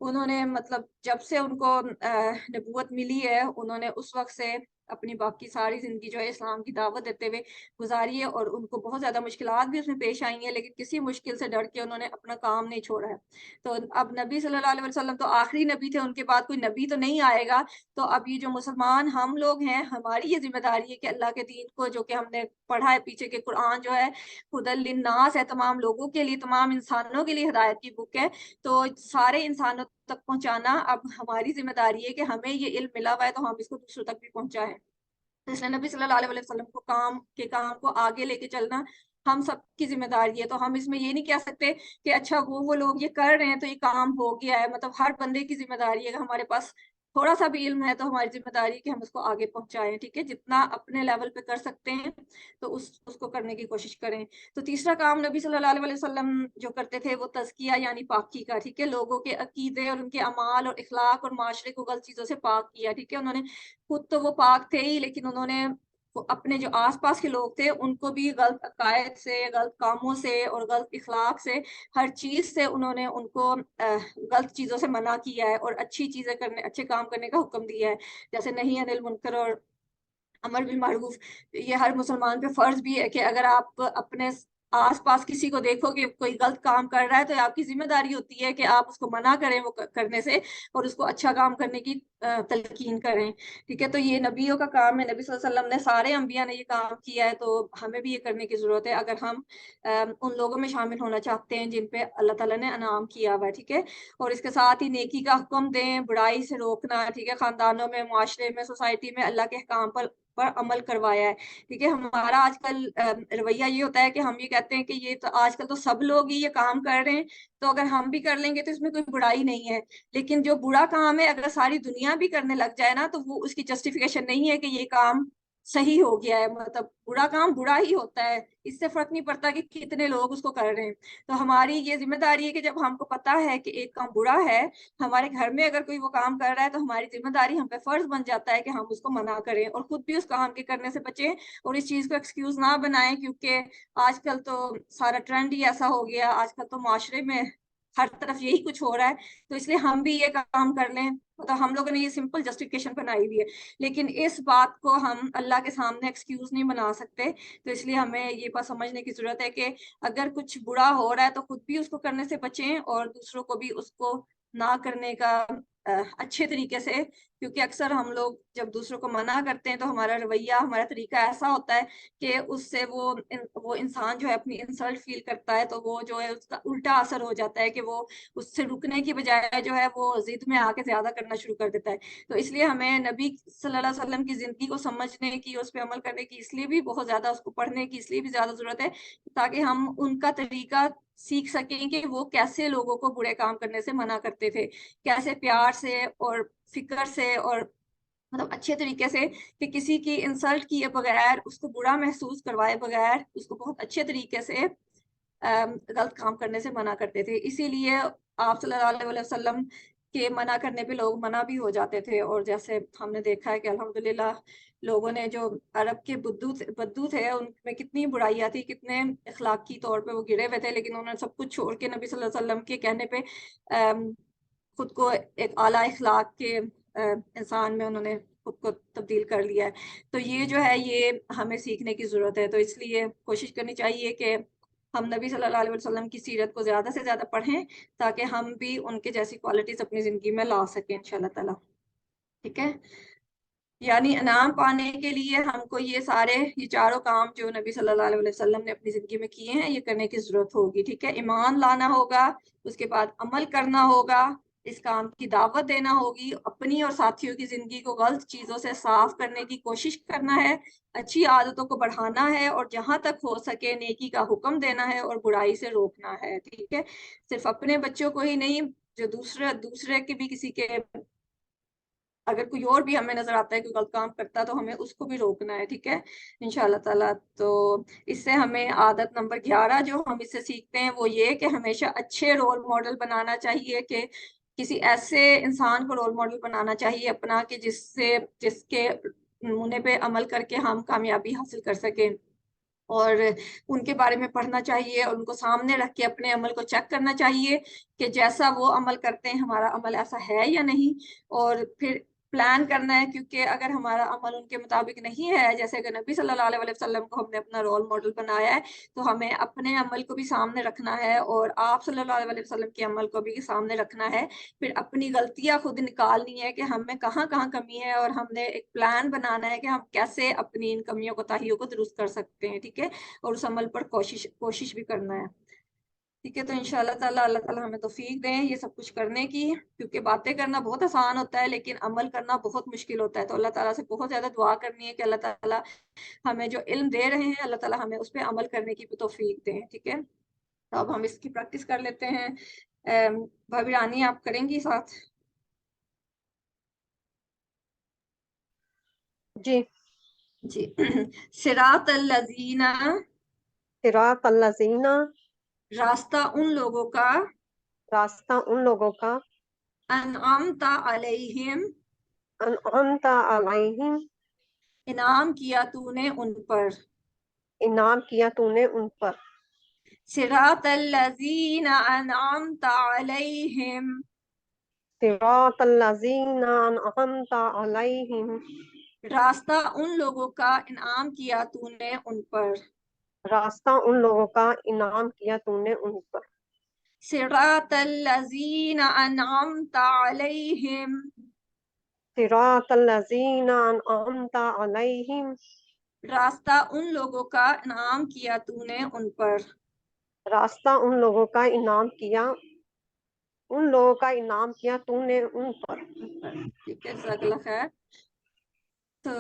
انہوں نے مطلب جب سے ان کو نبوت ملی ہے انہوں نے اس وقت سے اپنی باقی ساری زندگی جو ہے اسلام کی دعوت دیتے ہوئے گزاری ہے. اور ان کو بہت زیادہ مشکلات بھی اس میں پیش آئی ہیں لیکن کسی مشکل سے ڈر کے انہوں نے اپنا کام نہیں چھوڑا ہے. تو اب نبی صلی اللہ علیہ وسلم تو آخری نبی تھے، ان کے بعد کوئی نبی تو نہیں آئے گا. تو اب یہ جو مسلمان ہم لوگ ہیں، ہماری یہ ذمہ داری ہے کہ اللہ کے دین کو، جو کہ ہم نے پڑھا ہے پیچھے کہ قرآن جو ہے ہدی للناس ہے، تمام لوگوں کے لیے، تمام انسانوں کے لیے ہدایت کی بک ہے. تو سارے انسانوں تک پہنچانا اب ہماری ذمہ داری ہے کہ ہمیں یہ علم ملا ہوا ہے تو ہم اس کو دوسروں تک بھی پہنچائیں. اس لیے نبی صلی اللہ علیہ وسلم کو کام کو آگے لے کے چلنا ہم سب کی ذمہ داری ہے. تو ہم اس میں یہ نہیں کہہ سکتے کہ اچھا وہ لوگ یہ کر رہے ہیں تو یہ کام ہو گیا ہے. مطلب ہر بندے کی ذمہ داری ہے، اگر ہمارے پاس تھوڑا سا بھی علم ہے تو ہماری ذمہ داری ہے کہ ہم اس کو آگے پہنچائیں. ٹھیک ہے، جتنا اپنے لیول پہ کر سکتے ہیں تو اس کو کرنے کی کوشش کریں. تو تیسرا کام نبی صلی اللہ علیہ وسلم جو کرتے تھے وہ تزکیہ یعنی پاکی کا. ٹھیک ہے، لوگوں کے عقیدے اور ان کے اعمال اور اخلاق اور معاشرے کو غلط چیزوں سے پاک کیا. ٹھیک ہے، انہوں نے خود تو وہ پاک تھے ہی لیکن انہوں نے اپنے جو آس پاس کے لوگ تھے ان کو بھی غلط عقائد سے، غلط کاموں سے اور غلط اخلاق سے، ہر چیز سے انہوں نے ان کو غلط چیزوں سے منع کیا ہے اور اچھی چیزیں کرنے، اچھے کام کرنے کا حکم دیا ہے. جیسے نہی عن المنکر اور امر بالمعروف. یہ ہر مسلمان پہ فرض بھی ہے کہ اگر آپ اپنے آس پاس کسی کو دیکھو کہ کوئی غلط کام کر رہا ہے تو آپ کی ذمہ داری ہوتی ہے کہ آپ اس کو منع کریں وہ کرنے سے اور اس کو اچھا کام کرنے کی تلقین کریں. ٹھیک ہے، تو یہ نبیوں کا کام ہے، نبی صلی اللہ علیہ وسلم نے، سارے انبیاء نے یہ کام کیا ہے. تو ہمیں بھی یہ کرنے کی ضرورت ہے اگر ہم ان لوگوں میں شامل ہونا چاہتے ہیں جن پہ اللہ تعالیٰ نے انعام کیا ہوا ہے. ٹھیک ہے، اور اس کے ساتھ ہی نیکی کا حکم دیں، برائی سے روکنا. ٹھیک ہے، خاندانوں میں، معاشرے میں، سوسائٹی میں اللہ کے احکام پر عمل کروایا ہے. ٹھیک ہے، ہمارا آج کل رویہ یہ ہوتا ہے کہ ہم یہ کہتے ہیں کہ یہ تو آج کل تو سب لوگ ہی یہ کام کر رہے ہیں تو اگر ہم بھی کر لیں گے تو اس میں کوئی برائی نہیں ہے. لیکن جو برا کام ہے اگر ساری دنیا بھی کرنے لگ جائے نا تو وہ اس کی جسٹیفیکیشن نہیں ہے کہ یہ کام صحیح ہو گیا ہے. مطلب برا کام برا ہی ہوتا ہے، اس سے فرق نہیں پڑتا کہ کتنے لوگ اس کو کر رہے ہیں. تو ہماری یہ ذمہ داری ہے کہ جب ہم کو پتا ہے کہ ایک کام برا ہے، ہمارے گھر میں اگر کوئی وہ کام کر رہا ہے تو ہماری ذمہ داری، ہم پہ فرض بن جاتا ہے کہ ہم اس کو منع کریں اور خود بھی اس کام کے کرنے سے بچیں اور اس چیز کو ایکسکیوز نہ بنائیں. کیونکہ آج کل تو سارا ٹرینڈ ہی ایسا ہو گیا، آج کل تو معاشرے میں ہر طرف یہی کچھ ہو رہا ہے. تو اس لیے ہم بھی یہ کام کر لیں. مطلب ہم لوگوں نے یہ سمپل جسٹیفیکیشن بنائی ہوئی ہے لیکن اس بات کو ہم اللہ کے سامنے ایکسکیوز نہیں بنا سکتے. تو اس لیے ہمیں یہ بات سمجھنے کی ضرورت ہے کہ اگر کچھ برا ہو رہا ہے تو خود بھی اس کو کرنے سے بچیں اور دوسروں کو بھی اس کو نہ کرنے کا اچھے طریقے سے، کیونکہ اکثر ہم لوگ جب دوسروں کو منع کرتے ہیں تو ہمارا رویہ، ہمارا طریقہ ایسا ہوتا ہے کہ اس سے وہ انسان جو ہے اپنی انسلٹ فیل کرتا ہے، تو وہ جو ہے اس کا الٹا اثر ہو جاتا ہے کہ وہ اس سے رکنے کی بجائے جو ہے وہ ضد میں آ کے زیادہ کرنا شروع کر دیتا ہے۔ تو اس لیے ہمیں نبی صلی اللہ علیہ وسلم کی زندگی کو سمجھنے کی، اس پہ عمل کرنے کی اس لیے بھی بہت زیادہ، اس کو پڑھنے کی اس لیے بھی زیادہ ضرورت ہے، تاکہ ہم ان کا طریقہ سیکھ سکیں کہ وہ کیسے لوگوں کو برے کام کرنے سے منع کرتے تھے، کیسے پیار سے اور فکر سے اور مطلب اچھے طریقے سے، کہ کسی کی انسلٹ کیے بغیر، اس کو برا محسوس کروائے بغیر، اس کو بہت اچھے طریقے سے غلط کام کرنے سے منع کرتے تھے۔ اسی لیے آپ صلی اللہ علیہ وسلم کے منع کرنے پہ لوگ منع بھی ہو جاتے تھے، اور جیسے ہم نے دیکھا ہے کہ الحمدللہ لوگوں نے جو عرب کے بدو تھے، ان میں کتنی برائیاں تھی، کتنے اخلاقی طور پہ وہ گرے ہوئے تھے، لیکن انہوں نے سب کچھ چھوڑ کے نبی صلی اللہ علیہ وسلم کے کہنے پہ خود کو ایک اعلیٰ اخلاق کے انسان میں انہوں نے خود کو تبدیل کر لیا ہے۔ تو یہ جو ہے یہ ہمیں سیکھنے کی ضرورت ہے، تو اس لیے کوشش کرنی چاہیے کہ ہم نبی صلی اللہ علیہ وسلم کی سیرت کو زیادہ سے زیادہ پڑھیں، تاکہ ہم بھی ان کے جیسی کوالٹیز اپنی زندگی میں لا سکیں انشاءاللہ تعالی۔ ٹھیک ہے، یعنی انعام پانے کے لیے ہم کو یہ چاروں کام جو نبی صلی اللہ علیہ وسلم نے اپنی زندگی میں کیے ہیں، یہ کرنے کی ضرورت ہوگی۔ ٹھیک ہے، ایمان لانا ہوگا، اس کے بعد عمل کرنا ہوگا، اس کام کی دعوت دینا ہوگی، اپنی اور ساتھیوں کی زندگی کو غلط چیزوں سے صاف کرنے کی کوشش کرنا ہے، اچھی عادتوں کو بڑھانا ہے، اور جہاں تک ہو سکے نیکی کا حکم دینا ہے اور برائی سے روکنا ہے۔ ٹھیک ہے، صرف اپنے بچوں کو ہی نہیں، جو دوسرے کے بھی، کسی کے اگر کوئی اور بھی ہمیں نظر آتا ہے کہ غلط کام کرتا ہے تو ہمیں اس کو بھی روکنا ہے۔ ٹھیک ہے انشاءاللہ تعالیٰ۔ تو اس سے ہمیں عادت نمبر 11 جو ہم اس سے سیکھتے ہیں وہ یہ کہ ہمیشہ اچھے رول ماڈل بنانا چاہیے، کہ کسی ایسے انسان کو رول ماڈل بنانا چاہیے اپنا کہ جس کے نمونے پہ عمل کر کے ہم کامیابی حاصل کر سکیں، اور ان کے بارے میں پڑھنا چاہیے، اور ان کو سامنے رکھ کے اپنے عمل کو چیک کرنا چاہیے کہ جیسا وہ عمل کرتے ہیں ہمارا عمل ایسا ہے یا نہیں، اور پھر پلان کرنا ہے، کیونکہ اگر ہمارا عمل ان کے مطابق نہیں ہے، جیسے کہ نبی صلی اللہ علیہ وسلم کو ہم نے اپنا رول ماڈل بنایا ہے، تو ہمیں اپنے عمل کو بھی سامنے رکھنا ہے، اور آپ صلی اللہ علیہ وسلم کے عمل کو بھی سامنے رکھنا ہے، پھر اپنی غلطیاں خود نکالنی ہے کہ ہم میں کہاں کہاں کمی ہے، اور ہم نے ایک پلان بنانا ہے کہ ہم کیسے اپنی ان کمیوں کوتاہیوں کو درست کر سکتے ہیں۔ ٹھیک ہے، اور اس عمل پر کوشش بھی کرنا ہے۔ ٹھیک ہے، تو انشاءاللہ تعالیٰ اللہ تعالیٰ ہمیں توفیق دیں یہ سب کچھ کرنے کی، کیونکہ باتیں کرنا بہت آسان ہوتا ہے لیکن عمل کرنا بہت مشکل ہوتا ہے۔ تو اللہ تعالیٰ سے بہت زیادہ دعا کرنی ہے کہ اللہ تعالیٰ ہمیں جو علم دے رہے ہیں، اللہ تعالیٰ ہمیں اس پہ عمل کرنے کی بھی توفیق دیں۔ ٹھیک ہے، تو اب ہم اس کی پریکٹس کر لیتے ہیں۔ بھابی رانی آپ کریں گی ساتھ؟ جی۔ جی صراط الذین، صراط الذین، راستہ ان لوگوں کا، راستہ ان لوگوں کا، انعمت علیہم، انعمت علیہم، انعام کیا تو نے ان پر، انعام کیا تو نے ان پر، صراط الذین انعمت علیہم، صراط الذین انعمت علیہم، راستہ ان لوگوں کا انعام کیا تو نے ان پر، راستہ ان لوگوں کا انعام کیا تو نے ان پر، صراط الذین انعمت علیہم، صراط الذین انعمت علیہم، راستہ ان لوگوں کا انعام کیا تو نے ان پر، راستہ ان لوگوں کا انعام کیا، ان لوگوں کا انعام کیا تو نے ان پر۔ ٹھیک ہے، جزاک اللہ خیر۔ تو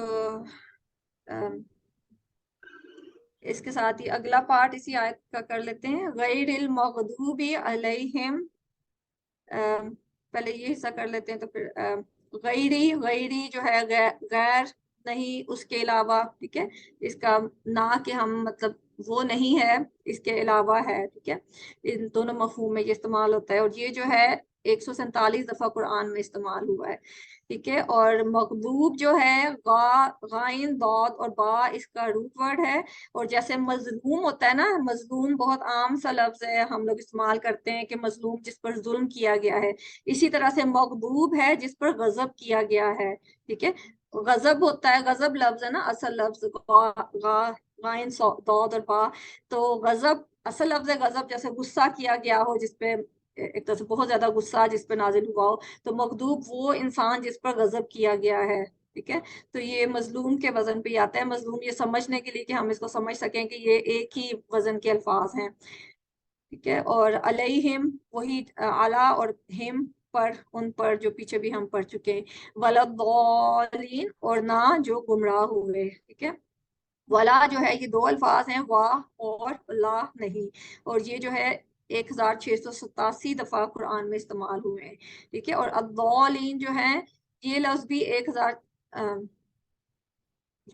اس کے ساتھ ہی اگلا پارٹ اسی آیت کا کر لیتے ہیں، غیر المغضوب علیہم، پہلے یہ حصہ کر لیتے ہیں تو پھر غیری جو ہے غیر نہیں، اس کے علاوہ۔ ٹھیک ہے، اس کا نہ کہ ہم مطلب وہ نہیں ہے، اس کے علاوہ ہے۔ ٹھیک ہے، ان دونوں مفہوم میں یہ استعمال ہوتا ہے، اور یہ جو ہے 147 دفعہ قرآن میں استعمال ہوا ہے۔ ٹھیک ہے، اور مغضوب جو ہے غائن ضاد اور با اس کا روٹ ورڈ ہے، اور جیسے مظلوم ہوتا ہے نا، مظلوم بہت عام سا لفظ ہے، ہم لوگ استعمال کرتے ہیں کہ مظلوم جس پر ظلم کیا گیا ہے، اسی طرح سے مغضوب ہے جس پر غضب کیا گیا ہے۔ ٹھیک ہے، غضب ہوتا ہے، غضب لفظ ہے نا، اصل لفظ غائن ضاد اور با، تو غضب اصل لفظ ہے غضب، جیسے غصہ کیا گیا ہو جس پہ ایک طرح سے بہت زیادہ غصہ جس پہ نازل ہوا ہو، تو مغضوب وہ انسان جس پر غضب کیا گیا ہے، ٹھیک ہے. تو یہ مظلوم کے وزن پہ ہی آتا ہے. مظلوم یہ سمجھنے کے لیے کہ ہم اس کو سمجھ سکیں کہ یہ ایک ہی وزن کے الفاظ ہیں، ٹھیک ہے. اور علیہم وہی اعلیٰ، اور ہم پر ان پر جو پیچھے بھی ہم پڑھ چکے ہیں. ولضالین اور نہ جو گمراہ ہوئے، ٹھیک ہے. ولا جو ہے یہ دو الفاظ ہیں، وا اور لا نہیں، اور یہ جو ہے 1687 دفعہ قرآن میں استعمال ہوئے ہیں، ٹھیک ہے. اور الضالین جو ہے یہ لفظ بھی 1000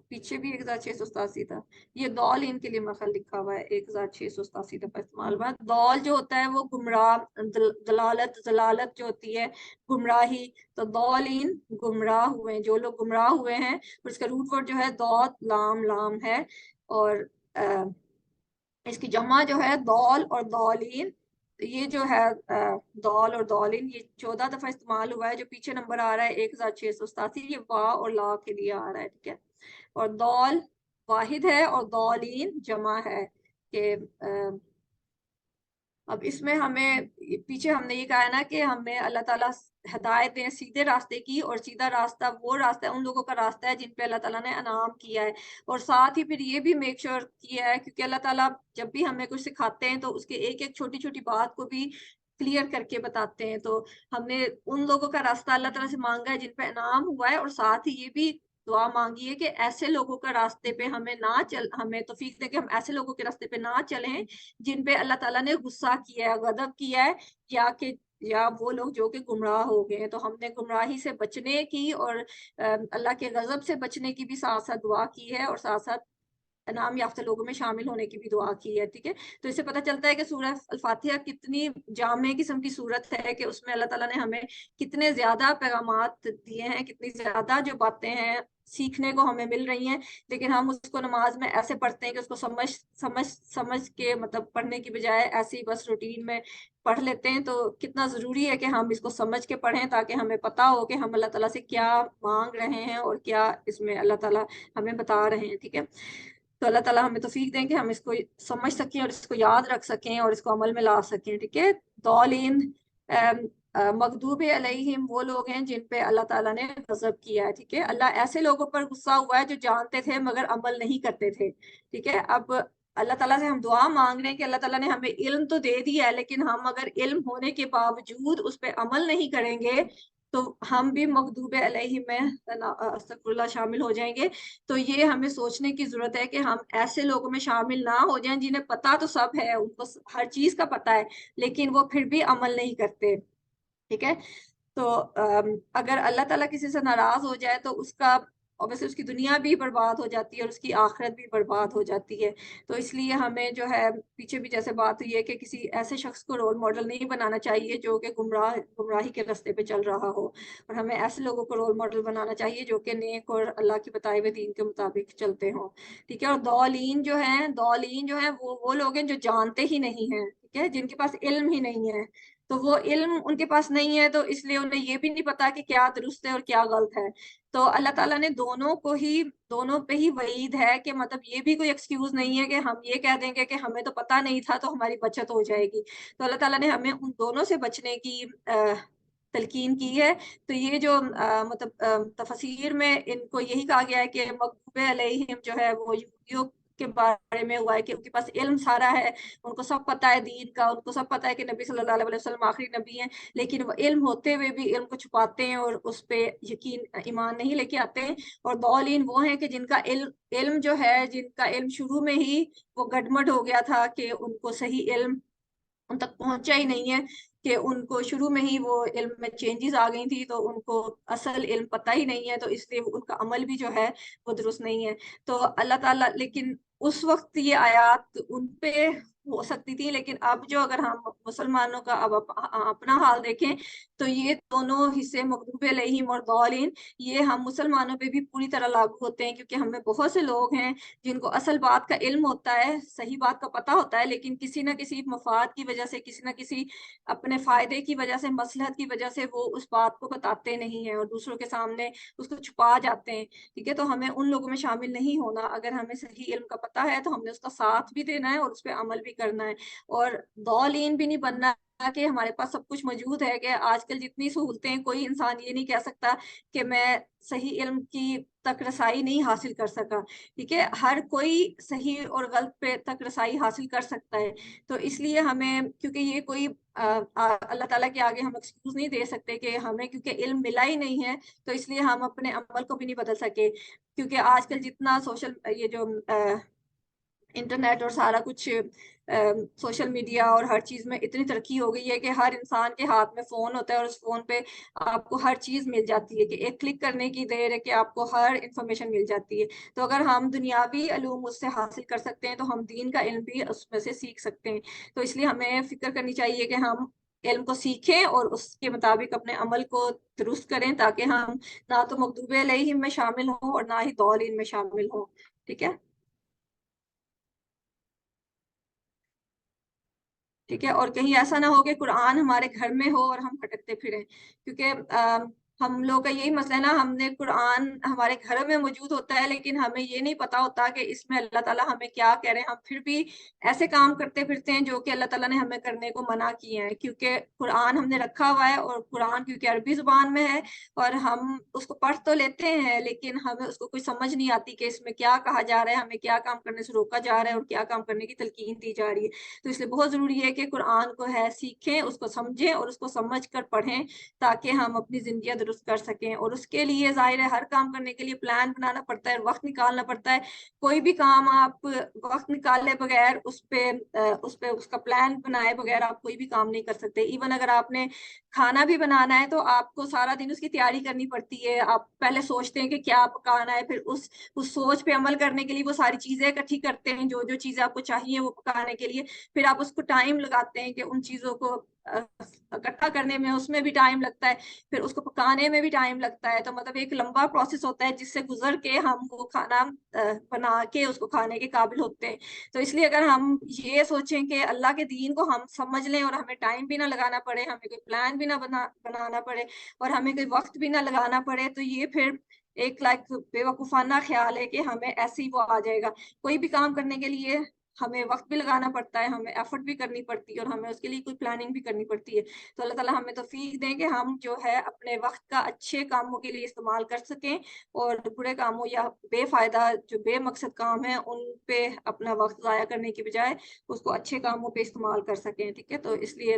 پیچھے بھی 1687 تھا. یہ دولین کے لیے مخل لکھا ہوا ہے، 1687 دفعہ استعمال ہوا ہے. دول جو ہوتا ہے وہ گمراہ، دلالت ضلالت جو ہوتی ہے گمراہی. تو دولین گمراہ ہوئے ہیں، جو لوگ گمراہ ہوئے ہیں. اور اس کا روٹ ورڈ جو ہے دوت لام لام ہے، اور اس کی جمع جو ہے دول اور دولین. یہ جو ہے دول اور دولین یہ 14 دفعہ استعمال ہوا ہے. جو پیچھے نمبر آ رہا ہے 1687، یہ وا اور لا کے لیے آ رہا ہے، ٹھیک ہے. اور دول واحد ہے اور دولین جمع ہے. کہ اب اس میں ہمیں پیچھے ہم نے یہ کہا ہے نا کہ ہمیں اللہ تعالیٰ ہدایت دیں سیدھے راستے کی، اور سیدھا راستہ وہ راستہ ہے ان لوگوں کا راستہ ہے جن پہ اللہ تعالیٰ نے انعام کیا ہے. اور ساتھ ہی پھر یہ بھی میک شور کیا ہے، کیونکہ اللہ تعالیٰ جب بھی ہمیں کچھ سکھاتے ہیں تو اس کے ایک ایک چھوٹی چھوٹی بات کو بھی کلیئر کر کے بتاتے ہیں. تو ہم نے ان لوگوں کا راستہ اللہ تعالیٰ سے مانگا ہے جن پہ انعام ہوا ہے، اور ساتھ ہی یہ بھی دعا مانگی ہے کہ ایسے لوگوں کا راستے پہ ہمیں توفیق دے کہ ہم ایسے لوگوں کے راستے پہ نہ چلیں جن پہ اللہ تعالیٰ نے غصہ کیا ہے، غضب کیا ہے، یا وہ لوگ جو کہ گمراہ ہو گئے ہیں. تو ہم نے گمراہی سے بچنے کی اور اللہ کے غضب سے بچنے کی بھی ساتھ ساتھ دعا کی ہے، اور ساتھ ساتھ انعام یافتہ لوگوں میں شامل ہونے کی بھی دعا کی ہے، ٹھیک ہے. تو اس سے پتہ چلتا ہے کہ سورہ الفاتحہ کتنی جامع قسم کی صورت ہے، کہ اس میں اللہ تعالیٰ نے ہمیں کتنے زیادہ پیغامات دیے ہیں، کتنی زیادہ جو باتیں ہیں سیکھنے کو ہمیں مل رہی ہیں. لیکن ہم اس کو نماز میں ایسے پڑھتے ہیں کہ اس کو سمجھ کے مطلب پڑھنے کی بجائے ایسے ہی بس روٹین میں پڑھ لیتے ہیں. تو کتنا ضروری ہے کہ ہم اس کو سمجھ کے پڑھیں، تاکہ ہمیں پتا ہو کہ ہم اللہ تعالیٰ سے کیا مانگ رہے ہیں اور کیا اس میں اللہ تعالیٰ ہمیں بتا رہے ہیں، ٹھیک ہے. تو اللہ تعالیٰ ہمیں توفیق دیں کہ ہم اس کو سمجھ سکیں اور اس کو یاد رکھ سکیں اور اس کو عمل میں لا سکیں، ٹھیک ہے. دولین مغضوب علیہم وہ لوگ ہیں جن پہ اللہ تعالیٰ نے غضب کیا ہے، ٹھیک ہے. اللہ ایسے لوگوں پر غصہ ہوا ہے جو جانتے تھے مگر عمل نہیں کرتے تھے، ٹھیک ہے. اب اللہ تعالیٰ سے ہم دعا مانگ رہے ہیں کہ اللہ تعالیٰ نے ہمیں علم تو دے دیا ہے، لیکن ہم اگر علم ہونے کے باوجود اس پہ عمل نہیں کریں گے تو ہم بھی مغضوب علیہم میں استغفر اللہ شامل ہو جائیں گے. تو یہ ہمیں سوچنے کی ضرورت ہے کہ ہم ایسے لوگوں میں شامل نہ ہو جائیں جنہیں پتا تو سب ہے، ان کو ہر چیز کا پتا ہے، لیکن وہ پھر بھی عمل نہیں کرتے، ٹھیک ہے. تو اگر اللہ تعالیٰ کسی سے ناراض ہو جائے تو اس کا ویسے اس کی دنیا بھی برباد ہو جاتی ہے اور اس کی آخرت بھی برباد ہو جاتی ہے. تو اس لیے ہمیں جو ہے پیچھے بھی جیسے بات ہوئی ہے کہ کسی ایسے شخص کو رول ماڈل نہیں بنانا چاہیے جو کہ گمراہی کے راستے پہ چل رہا ہو، اور ہمیں ایسے لوگوں کو رول ماڈل بنانا چاہیے جو کہ نیک اور اللہ کی بتائے ہوئے دین کے مطابق چلتے ہوں، ٹھیک ہے. اور دولین جو ہیں وہ لوگ ہیں جو جانتے ہی نہیں ہیں، ٹھیک ہے، جن کے پاس علم ہی نہیں ہے. تو وہ علم ان کے پاس نہیں ہے، تو اس لیے انہیں یہ بھی نہیں پتا کہ کیا درست ہے اور کیا غلط ہے. تو اللہ تعالیٰ نے دونوں پہ ہی وعید ہے، کہ مطلب یہ بھی کوئی ایکسکیوز نہیں ہے کہ ہم یہ کہہ دیں گے کہ ہمیں تو پتا نہیں تھا تو ہماری بچت ہو جائے گی. تو اللہ تعالیٰ نے ہمیں ان دونوں سے بچنے کی تلقین کی ہے. تو یہ جو مطلب تفسیر میں ان کو یہی کہا گیا ہے کہ مغضوب علیہم جو ہے وہ یہودیوں کے بارے میں ہوا ہے کہ ان کے پاس علم سارا ہے، ان کو سب پتا ہے دین کا، ان کو سب پتا ہے کہ نبی صلی اللہ علیہ وسلم آخری نبی ہیں، لیکن وہ علم ہوتے ہوئے بھی علم کو چھپاتے ہیں اور اس پہ یقین ایمان نہیں لے کے آتے ہیں. اور دولین وہ ہیں کہ جن کا علم جو ہے، جن کا علم شروع میں ہی وہ گڈمڈ ہو گیا تھا، کہ ان کو صحیح علم ان تک پہنچا ہی نہیں ہے، کہ ان کو شروع میں ہی وہ علم میں چینجز آ گئی تھی، تو ان کو اصل علم پتہ ہی نہیں ہے، تو اس لیے ان کا عمل بھی جو ہے وہ درست نہیں ہے. تو اللہ تعالیٰ لیکن اس وقت یہ آیات ان پہ ہو سکتی تھی، لیکن اب جو اگر ہم مسلمانوں کا اب اپنا حال دیکھیں تو یہ دونوں حصے مغضوب علیہم اور ضالین یہ ہم مسلمانوں پہ بھی پوری طرح لاگو ہوتے ہیں، کیونکہ ہم میں بہت سے لوگ ہیں جن کو اصل بات کا علم ہوتا ہے، صحیح بات کا پتہ ہوتا ہے، لیکن کسی نہ کسی مفاد کی وجہ سے، کسی نہ کسی اپنے فائدے کی وجہ سے، مصلحت کی وجہ سے وہ اس بات کو بتاتے نہیں ہیں اور دوسروں کے سامنے اس کو چھپا جاتے ہیں، ٹھیک ہے. تو ہمیں ان لوگوں میں شامل نہیں ہونا. اگر ہمیں صحیح علم کا پتہ ہے تو ہم نے اس کا ساتھ بھی دینا ہے اور اس پہ عمل بھی بھی کرنا ہے، اور ضالین بھی نہیں بننا کہ ہمارے پاس سب کچھ موجود ہے، کہ آج کل جتنی سہولتیں ہیں کوئی انسان یہ نہیں کہہ سکتا کہ میں صحیح علم کی تک رسائی نہیں حاصل کر سکا، ٹھیک ہے، ہر کوئی صحیح اور غلط پہ تک رسائی حاصل کر سکتا ہے۔ تو اس لیے ہمیں، کیونکہ یہ کوئی اللہ تعالیٰ کے آگے ہم ایکسکیوز نہیں دے سکتے کہ ہمیں کیونکہ علم ملا ہی نہیں ہے تو اس لیے ہم اپنے عمل کو بھی نہیں بدل سکے، کیونکہ آج کل جتنا یہ جو انٹرنیٹ اور سارا کچھ سوشل میڈیا اور ہر چیز میں اتنی ترقی ہو گئی ہے کہ ہر انسان کے ہاتھ میں فون ہوتا ہے، اور اس فون پہ آپ کو ہر چیز مل جاتی ہے، کہ ایک کلک کرنے کی دیر ہے کہ آپ کو ہر انفارمیشن مل جاتی ہے۔ تو اگر ہم دنیاوی علوم اس سے حاصل کر سکتے ہیں تو ہم دین کا علم بھی اس میں سے سیکھ سکتے ہیں۔ تو اس لیے ہمیں فکر کرنی چاہیے کہ ہم علم کو سیکھیں اور اس کے مطابق اپنے عمل کو درست کریں، تاکہ ہم نہ تو مغضوب علیہم میں شامل ہوں اور نہ ہی ضالین میں شامل ہوں، ٹھیک ہے۔ ٹھیک ہے، اور کہیں ایسا نہ ہو کہ قرآن ہمارے گھر میں ہو اور ہم بھٹکتے پھریں، کیونکہ ہم لوگ کا یہی مسئلہ ہے نا، ہم نے قرآن ہمارے گھر میں موجود ہوتا ہے لیکن ہمیں یہ نہیں پتا ہوتا کہ اس میں اللہ تعالیٰ ہمیں کیا کہہ رہے ہیں، ہم پھر بھی ایسے کام کرتے پھرتے ہیں جو کہ اللہ تعالیٰ نے ہمیں کرنے کو منع کیے ہیں، کیونکہ قرآن ہم نے رکھا ہوا ہے، اور قرآن کیونکہ عربی زبان میں ہے اور ہم اس کو پڑھ تو لیتے ہیں لیکن ہمیں اس کو کوئی سمجھ نہیں آتی کہ اس میں کیا کہا جا رہا ہے، ہمیں کیا کام کرنے سے روکا جا رہا ہے اور کیا کام کرنے کی تلقین دی جا رہی ہے۔ تو اس لیے بہت ضروری ہے کہ قرآن کو ہے سیکھیں، اس کو سمجھیں اور اس کو سمجھ کر پڑھیں، تاکہ ہم اپنی زندگیاں درست کر سکیں۔ اور اس کے لیے ظاہر ہے ہر کام کرنے کے لیے پلان بنانا پڑتا ہے، وقت نکالنا پڑتا ہے۔ کوئی بھی کام آپ وقت نکالے بغیر اس کا پلان بنائے بغیر آپ کوئی بھی کام نہیں کر سکتے۔ ایون اگر آپ نے کھانا بھی بنانا ہے تو آپ کو سارا دن اس کی تیاری کرنی پڑتی ہے، آپ پہلے سوچتے ہیں کہ کیا پکانا ہے، پھر اس سوچ پہ عمل کرنے کے لیے وہ ساری چیزیں اکٹھی کرتے ہیں، جو چیزیں آپ کو چاہیے وہ پکانے کے لیے، پھر آپ اس کو ٹائم لگاتے ہیں کہ ان چیزوں کو اکٹھا کرنے میں، اس میں بھی ٹائم لگتا ہے، پھر اس کو پکانے میں بھی ٹائم لگتا ہے۔ تو مطلب ایک لمبا پروسیس ہوتا ہے جس سے گزر کے ہم وہ کھانا بنا کے اس کو کھانے کے قابل ہوتے ہیں۔ تو اس لیے اگر ہم یہ سوچیں کہ اللہ کے دین کو ہم سمجھ لیں اور ہمیں ٹائم بھی نہ لگانا پڑے، ہمیں کوئی پلان بھی نہ بنانا پڑے اور ہمیں کوئی وقت بھی نہ لگانا پڑے، تو یہ پھر ایک بے وقوفانہ خیال ہے کہ ہمیں ایسے ہی وہ آ جائے گا۔ کوئی بھی کام کرنے کے لیے ہمیں وقت بھی لگانا پڑتا ہے، ہمیں ایفرٹ بھی کرنی پڑتی ہے اور ہمیں اس کے لیے کوئی پلاننگ بھی کرنی پڑتی ہے۔ تو اللہ تعالیٰ ہمیں توفیق دیں کہ ہم جو ہے اپنے وقت کا اچھے کاموں کے لیے استعمال کر سکیں، اور برے کاموں یا بے فائدہ جو بے مقصد کام ہیں ان پہ اپنا وقت ضائع کرنے کی بجائے اس کو اچھے کاموں پہ استعمال کر سکیں، ٹھیک ہے۔ تو اس لیے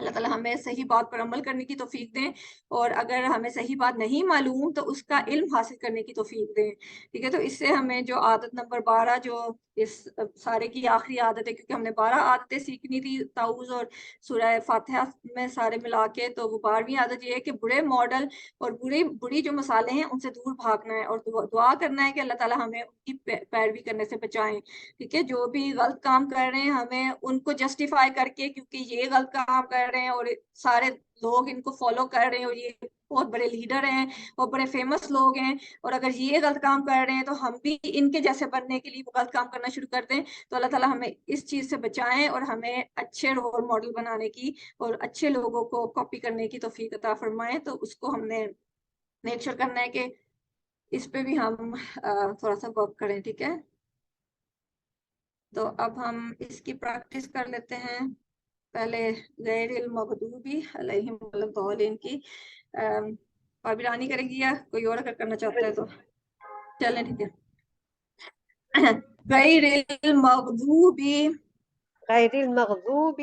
اللہ تعالیٰ ہمیں صحیح بات پر عمل کرنے کی توفیق دیں، اور اگر ہمیں صحیح بات نہیں معلوم تو اس کا علم حاصل کرنے کی توفیق دیں، ٹھیک ہے۔ تو اس سے ہمیں جو عادت نمبر 12 جو اس سارے کی آخری عادت ہے، کیونکہ ہم نے 12 عادتیں سیکھنی تھی تعوذ اور سورہ فاتحہ میں سارے ملا کے، تو وہ 12ویں عادت یہ ہے کہ برے ماڈل اور بری جو مسالے ہیں ان سے دور بھاگنا ہے، اور دعا کرنا ہے کہ اللہ تعالیٰ ہمیں ان کی پیروی کرنے سے بچائیں، ٹھیک ہے۔ جو بھی غلط کام کر رہے ہیں ہمیں ان کو جسٹیفائی کر کے، کیونکہ یہ غلط کام کر رہے ہیں اور سارے لوگ ان کو فالو کر رہے ہیں اور یہ بہت بڑے لیڈر ہیں اور بڑے فیمس لوگ ہیں، اور اگر یہ غلط کام کر رہے ہیں تو ہم بھی ان کے جیسے بننے کے لیے وہ غلط کام کرنا شروع کر دیں۔ تو اللہ تعالیٰ ہمیں اس چیز سے بچائیں اور ہمیں اچھے رول ماڈل بنانے کی اور اچھے لوگوں کو کاپی کرنے کی توفیق عطا فرمائیں۔ تو اس کو ہم نے میک شور کرنا ہے کہ اس پہ بھی ہم تھوڑا سا ورک کریں، ٹھیک ہے۔ تو اب ہم اس کی پریکٹس کر لیتے ہیں، پہلے غیر المغضوبی علیہم ولا الضالین کی پابرانی کرے گی، یا کوئی اور اگر کرنا چاہتا ہے تو چلیں، ٹھیک ہے۔ غیر المغضوبی، غیر المغضوب،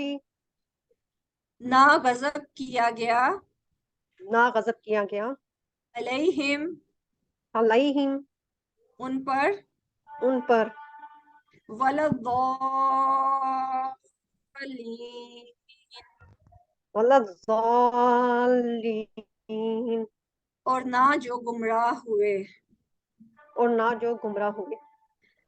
نہ غضب کیا گیا، نہ غضب کیا گیا، علیہم علیہم ان پر، ان پر، ولا الضالین ولا الضالین اور نہ جو گمراہ ہوئے، اور نہ جو گمراہ ہوئے۔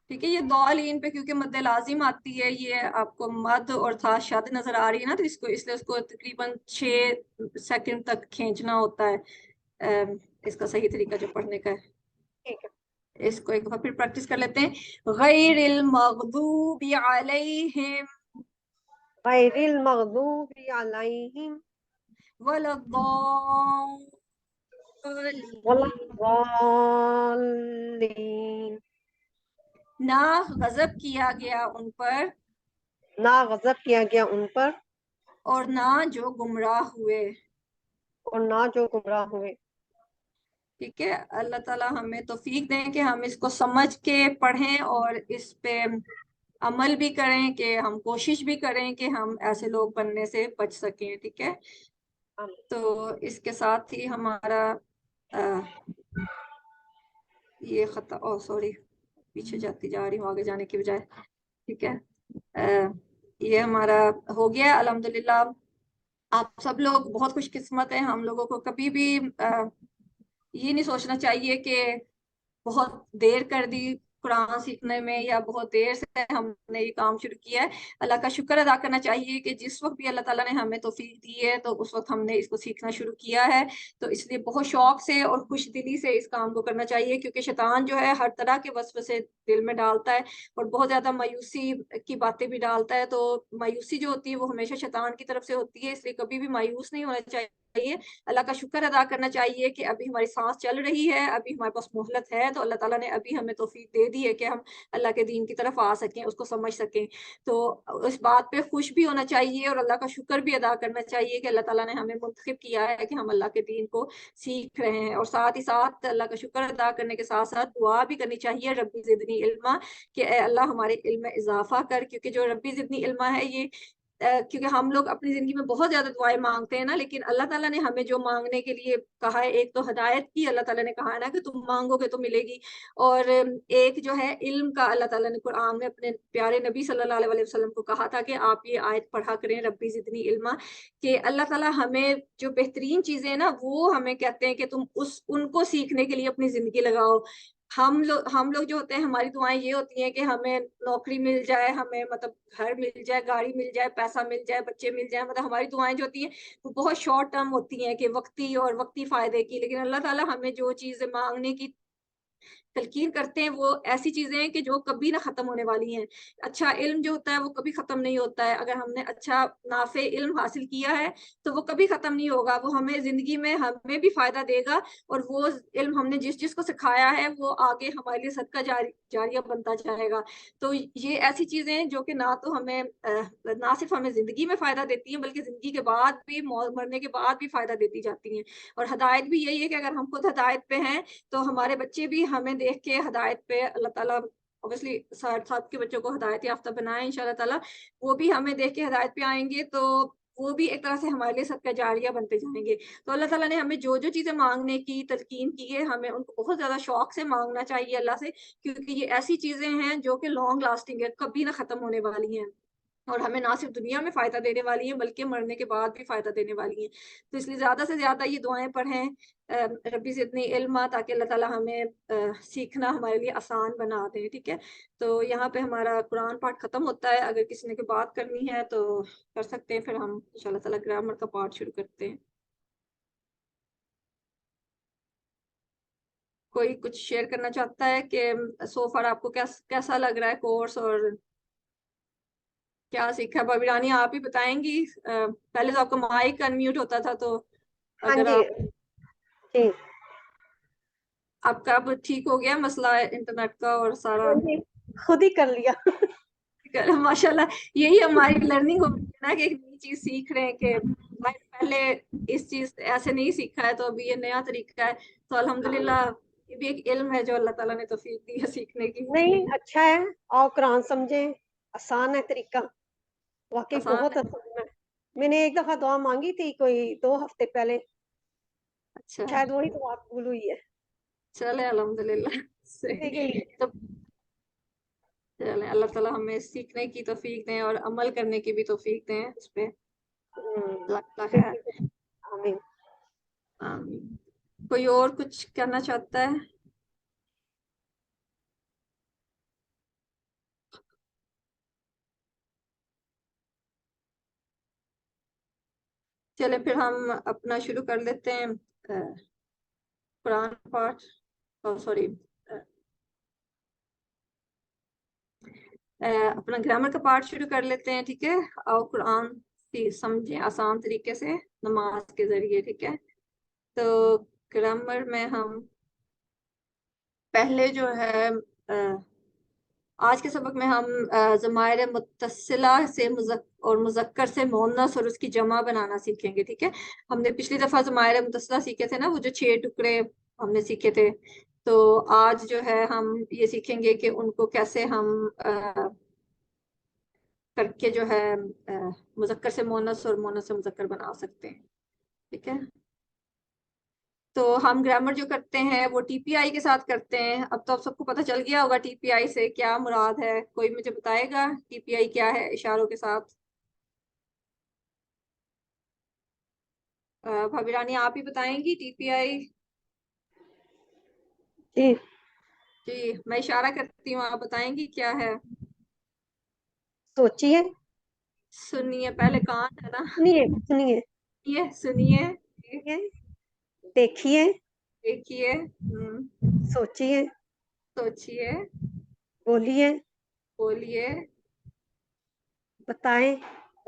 ٹھیک ہے۔ یہ ضالین پہ کیونکہ مد لازم آتی ہے، یہ آپ کو مد اور تھا شد نظر آ رہی ہے نا، تو اس لیے اس کو تقریباً 6 سیکنڈ تک کھینچنا ہوتا ہے، اس کا صحیح طریقہ جو پڑھنے کا ہے۔ ٹھیک ہے، اس کو ایک دفعہ پھر پریکٹس کر لیتے ہیں۔ غیر المغضوب علیہم غیر المغضوب علیہم ولا ولا الضالین، الضالین نہ غضب کیا گیا ان پر، ना गजब किया गया उन पर, और ना जो गुमराह हुए। और ना जो गुमराह हुए। ठीक है, अल्लाह ताला हमें तौफीक दें कि हम इसको समझ के पढ़ें और इस पे अमल भी करें, कि हम कोशिश भी करें कि हम ऐसे लोग बनने से बच सकें। ठीक है, आमीन। तो इसके साथ ही हमारा अ, ये खत्म, ओ सॉरी, पीछे जाती जा रही हूँ आगे जाने की बजाय। ठीक है, ये हमारा हो गया अल्हम्दुलिल्लाह। आप सब लोग बहुत खुशकिस्मत हैं। हम लोगों को कभी भी ये नहीं सोचना चाहिए कि बहुत देर कर दी कुरान सीखने में, या बहुत देर से हमने ये काम शुरू किया है। अल्लाह का शुक्र अदा करना चाहिए कि जिस वक्त भी अल्लाह ताला ने हमें तौफीक दी है तो उस वक्त हमने इसको सीखना शुरू किया है। तो इसलिए बहुत शौक से और खुश दिली से इस काम को करना चाहिए, क्योंकि शैतान जो है हर तरह के वसवसे दिल में डालता है और बहुत ज्यादा मायूसी की बातें भी डालता है। तो मायूसी जो होती है वो हमेशा शैतान की तरफ से होती है, इसलिए कभी भी मायूस नहीं होना चाहिए। अल्लाह का शुक्र अदा करना चाहिए कि अभी हमारी सांस चल रही है, अभी हमारे पास मोहलत है, तो अल्लाह ताला ने अभी हमें तौफीक दे दी है कि हम अल्लाह के दीन की तरफ आ सकें, उसको समझ सकें। तो इस बात पे खुश भी होना चाहिए और अल्लाह का शुक्र भी अदा करना चाहिए कि अल्लाह ताला ने हमें मुंतखब किया है कि हम अल्लाह के दीन को सीख रहे हैं। और साथ ही साथ अल्लाह का शुक्र अदा करने के साथ साथ दुआ भी करनी चाहिए, रब्बी ज़िदनी इल्मा, कि ए अल्लाह हमारे इल्म में इजाफा कर। क्योंकि जो रब्बी ज़िदनी इल्मा है ये क्योंकि हम लोग अपनी जिंदगी में बहुत ज्यादा दुआएं मांगते हैं ना, लेकिन अल्लाह ताला ने हमें जो मांगने के लिए कहा है, एक तो हिदायत की अल्लाह ताला ने कहा है ना कि तुम मांगोगे तो मिलेगी, और एक जो है इल्म का, अल्लाह ताला ने कुरान में अपने प्यारे नबी सल्लल्लाहु अलैहि वसल्लम को कहा था कि आप ये आयत पढ़ा करें, रब्बी जिदनी इल्मा, कि अल्लाह ताला हमें जो बेहतरीन चीजें हैं ना वो हमें कहते हैं कि तुम उस उनको सीखने के लिए अपनी जिंदगी लगाओ। हम लोग जो होते हैं, हमारी दुआएं ये होती हैं कि हमें नौकरी मिल जाए, हमें मतलब घर मिल जाए, गाड़ी मिल जाए, पैसा मिल जाए, बच्चे मिल जाए, मतलब हमारी दुआएं जो होती हैं वो बहुत शॉर्ट टर्म होती हैं कि वक्ती और वक्ती फायदे की। लेकिन अल्लाह ताला हमें जो चीजें मांगने की तलकीन करते हैं वो ऐसी चीजें हैं कि जो कभी ना खत्म होने वाली हैं। अच्छा इल्म जो होता है वो कभी खत्म नहीं होता है। अगर हमने अच्छा नाफे इल्म हासिल किया है तो वो कभी खत्म नहीं होगा, वो हमें जिंदगी में हमें भी फायदा देगा, और वो इल्म हमने जिस जिसको सिखाया है वो आगे हमारे लिए सदका जारिया बनता जाएगा। तो ये ऐसी चीजें हैं जो कि ना तो हमें ना सिर्फ हमें जिंदगी में फायदा देती हैं, बल्कि जिंदगी के बाद भी, मरने के बाद भी फायदा देती जाती हैं। और हदायत भी यही है कि अगर हम खुद हदायत पे हैं तो हमारे बच्चे भी हमें देख के हदायत पे, अल्लाह ताला ऑब्वियसली साथ के बच्चों को हदायत याफ्ता बनाए इंशाल्लाह ताला, वो भी हमें देख के हदायत पे आएंगे, तो वो भी एक तरह से हमारे लिए सदका जारिया बनते जाएंगे। तो अल्लाह ताला ने हमें जो जो चीजें मांगने की तलकीन की है, हमें उनको बहुत ज्यादा शौक से मांगना चाहिए अल्लाह से, क्योंकि ये ऐसी चीजें हैं जो कि लॉन्ग लास्टिंग है, कभी ना खत्म होने वाली हैं, और हमें ना सिर्फ दुनिया में फायदा देने वाली है बल्कि मरने के बाद भी फायदा देने वाली है। तो इसलिए ज्यादा से ज्यादा ये दुआएं पढ़ें, रब्बी जिदनी इल्मा, ताकि अल्लाह ताला हमें सीखना हमारे लिए आसान बना दे। ठीक है, तो यहाँ पे हमारा कुरान पाठ खत्म होता है। अगर किसी ने कोई बात करनी है तो कर सकते हैं, फिर हम इंशाल्लाह ताला ग्रामर का पाठ शुरू करते हैं। कोई कुछ शेयर करना चाहता है कि सो फार आपको कैसा लग रहा है कोर्स, और क्या सीखा है? भाभी रानी आप ही बताएंगी। पहले तो आपका माइक अनम्यूट होता था, तो हाँ अगर जी। आप, जी। आपका अब ठीक हो गया मसला इंटरनेट का और सारा? हाँ जी, खुद ही कर लिया। माशाल्लाह, यही हमारी लर्निंग हो रही है ना, कि एक नई चीज सीख रहे हैं, कि भाई पहले इस चीज ऐसे नहीं सीखा है तो अभी ये नया तरीका है। तो अल्हम्दुलिल्लाह ये भी एक इल्म है जो अल्लाह ताला ने तौफीक दी है सीखने की। नहीं, अच्छा है। आओ कुरान समझे, आसान है तरीका, वाकई आसान बहुत है। आसान है। मैंने एक दफा दुआ मांगी थी कोई 2 हफ्ते पहले, अच्छा, शायद वही दुआ कबूल हुई है। चले अल्हम्दुलिल्लाह। उसी सही। के लिए। तो चले, अल्लाह ताला हमें सीखने की तौफीक दें और अमल करने की भी तौफीक दें उस पे। लगता है। बिल्कुल। आमीन। आमीन। कोई और कुछ कहना चाहता है? चले फिर हम अपना शुरू कर लेते हैं कुरान पाठ, सॉरी, अपना ग्रामर का पाठ शुरू कर लेते हैं। ठीक है, आओ कुरान समझें आसान तरीके से नमाज के जरिए। ठीक है, तो ग्रामर में हम पहले जो है آج کے سبق میں ہم ضمائر متصلہ سے اور مذکر سے مؤنث اور اس کی جمع بنانا سیکھیں گے، ٹھیک ہے؟ ہم نے پچھلی دفعہ ضمائر متصلہ سیکھے تھے نا، وہ جو 6 ٹکڑے ہم نے سیکھے تھے، تو آج جو ہے ہم یہ سیکھیں گے کہ ان کو کیسے ہم کر کے جو ہے مذکر سے مؤنث اور مؤنث سے مذکر بنا سکتے ہیں، ٹھیک ہے؟ تو ہم گرامر جو کرتے ہیں وہ ٹی پی آئی کے ساتھ کرتے ہیں۔ اب تو آپ سب کو پتہ چل گیا ہوگا ٹی پی آئی سے کیا مراد ہے، کوئی مجھے بتائے گا ٹی پی آئی کیا ہے اشاروں کے ساتھ؟ بھابی رانی آپ ہی بتائیں گی ٹی پی آئی؟ جی جی میں اشارہ کرتی ہوں، آپ بتائیں گی کیا ہے؟ سوچیے، سنیے، پہلے کان ہے نا، سنیے سنیے یہ سنیے، سنیے، دیکھیے، دیکھیے، سوچیے، سوچیے، بولیے، بولیے، بتائیں،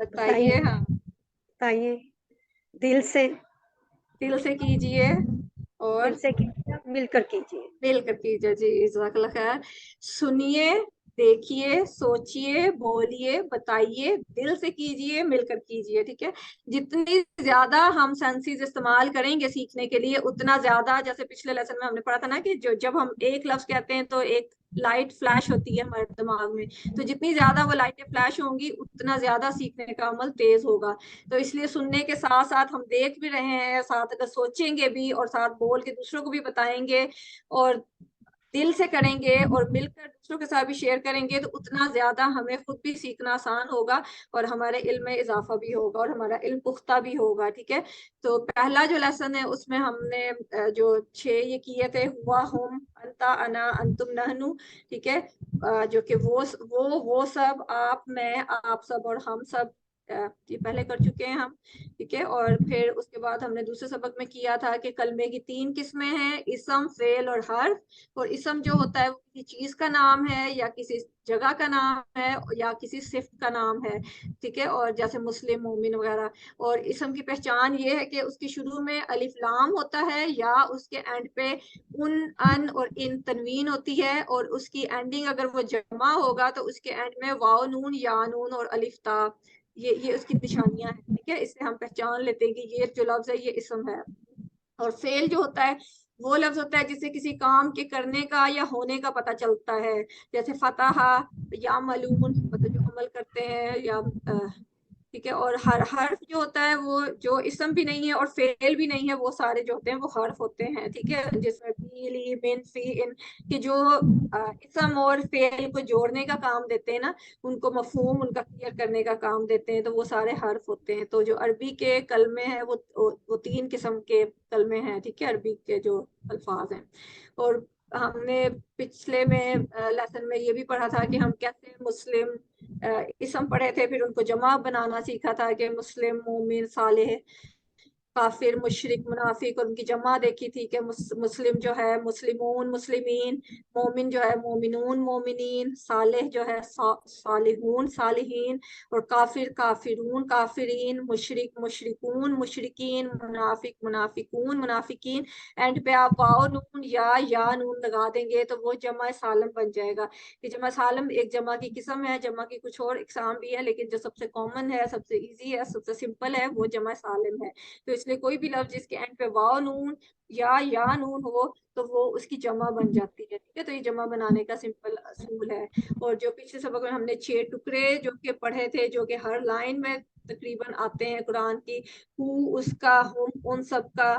بتائیے، بتائیے، ہاں بتائیے، دل سے، دل سے کیجئے، اور دل سے کیجیے، مل کر کیجیے۔ مل کر کیجئے، جی جزاک اللہ خیر۔ سنیے، دیکھیے، سوچیے، بولیے، بتائیے، دل سے کیجئے، مل کر کیجئے، ٹھیک ہے؟ جتنی زیادہ ہم سینسز استعمال کریں گے سیکھنے کے لیے، اتنا زیادہ، جیسے پچھلے لیسن میں ہم نے پڑھا تھا نا کہ جب ہم ایک لفظ کہتے ہیں تو ایک لائٹ فلیش ہوتی ہے ہمارے دماغ میں، تو جتنی زیادہ وہ لائٹیں فلیش ہوں گی اتنا زیادہ سیکھنے کا عمل تیز ہوگا۔ تو اس لیے سننے کے ساتھ ساتھ ہم دیکھ بھی رہے ہیں، ساتھ اگر سوچیں گے بھی اور ساتھ بول کے دوسروں کو بھی بتائیں گے اور دل سے کریں گے اور مل کر دوسروں کے ساتھ بھی شیئر کریں گے، تو اتنا زیادہ ہمیں خود بھی سیکھنا آسان ہوگا اور ہمارے علم میں اضافہ بھی ہوگا اور ہمارا علم پختہ بھی ہوگا، ٹھیک ہے؟ تو پہلا جو لیسن ہے اس میں ہم نے جو 6 یہ کیے تھے، ہوا، ہم، انتا، انا، انتم، نحنو، ٹھیک ہے؟ جو کہ وہ سب، آپ، میں، آپ سب اور ہم سب، یہ پہلے کر چکے ہیں ہم، ٹھیک ہے؟ اور پھر اس کے بعد ہم نے دوسرے سبق میں کیا تھا کہ کلمے کی 3 قسمیں ہیں، اسم، فعل اور حرف۔ اور اسم جو ہوتا ہے وہ کسی چیز کا نام ہے یا کسی جگہ کا نام ہے یا کسی صفت کا نام ہے، ٹھیک ہے؟ اور جیسے مسلم، مومن وغیرہ۔ اور اسم کی پہچان یہ ہے کہ اس کی شروع میں الف لام ہوتا ہے یا اس کے اینڈ پہ ان اور ان تنوین ہوتی ہے، اور اس کی اینڈنگ اگر وہ جمع ہوگا تو اس کے اینڈ میں واو نون، یا نون اور الف تا، یہ اس کی نشانیاں ہیں، ٹھیک ہے؟ اس سے ہم پہچان لیتے ہیں کہ یہ جو لفظ ہے یہ اسم ہے۔ اور فعل جو ہوتا ہے وہ لفظ ہوتا ہے جس سے کسی کام کے کرنے کا یا ہونے کا پتہ چلتا ہے، جیسے فتح، یا ملون، مطلب جو عمل کرتے ہیں، یا ٹھیک ہے؟ اور ہر حرف جو ہوتا ہے وہ جو اسم بھی نہیں ہے اور فعل بھی نہیں ہے، وہ سارے جو ہوتے ہیں وہ حرف ہوتے ہیں، ٹھیک ہے؟ جس میں بی، لی، من، فی، ان، کہ جو اسم اور فعل کو جوڑنے کا کام دیتے ہیں نا، ان کو مفہوم ان کا کلیئر کرنے کا کام دیتے ہیں، تو وہ سارے حرف ہوتے ہیں۔ تو جو عربی کے کلمے ہیں وہ 3 قسم کے کلمے ہیں، ٹھیک ہے؟ عربی کے جو الفاظ ہیں۔ اور ہم نے پچھلے میں لیسن میں یہ بھی پڑھا تھا کہ ہم کیسے مسلم اسم پڑھے تھے، پھر ان کو جمع بنانا سیکھا تھا کہ مسلم، مومن، صالح، کافر، مشرک، منافق، اور ان کی جمع دیکھی تھی کہ مسلم جو ہے مسلمون، مسلمین، مومن جو ہے مومنون، مومنین، صالح جو ہے صالحون، صالحین، اور کافر، کافرون، کافرین، مشرک، مشرکون، مشرکین، منافق، منافقون، منافقین۔ اینڈ پہ آپ واو نون یا نون لگا دیں گے تو وہ جمع سالم بن جائے گا۔ کہ جمع سالم ایک جمع کی قسم ہے، جمع کی کچھ اور اقسام بھی ہے، لیکن جو سب سے کامن ہے، سب سے ایزی ہے، سب سے سمپل ہے، وہ جمع سالم ہے۔ تو اس لیے کوئی بھی لفظ جس کے اینڈ پہ واو نون یا نون ہو تو وہ اس کی جمع بن جاتی ہے، ٹھیک ہے؟ تو یہ جمع بنانے کا سمپل اصول ہے۔ اور جو پچھلے سبق میں ہم نے 6 ٹکڑے جو کہ پڑھے تھے، جو کہ ہر لائن میں تقریباً آتے ہیں قرآن کی، ہو اس کا، ہم ان سب کا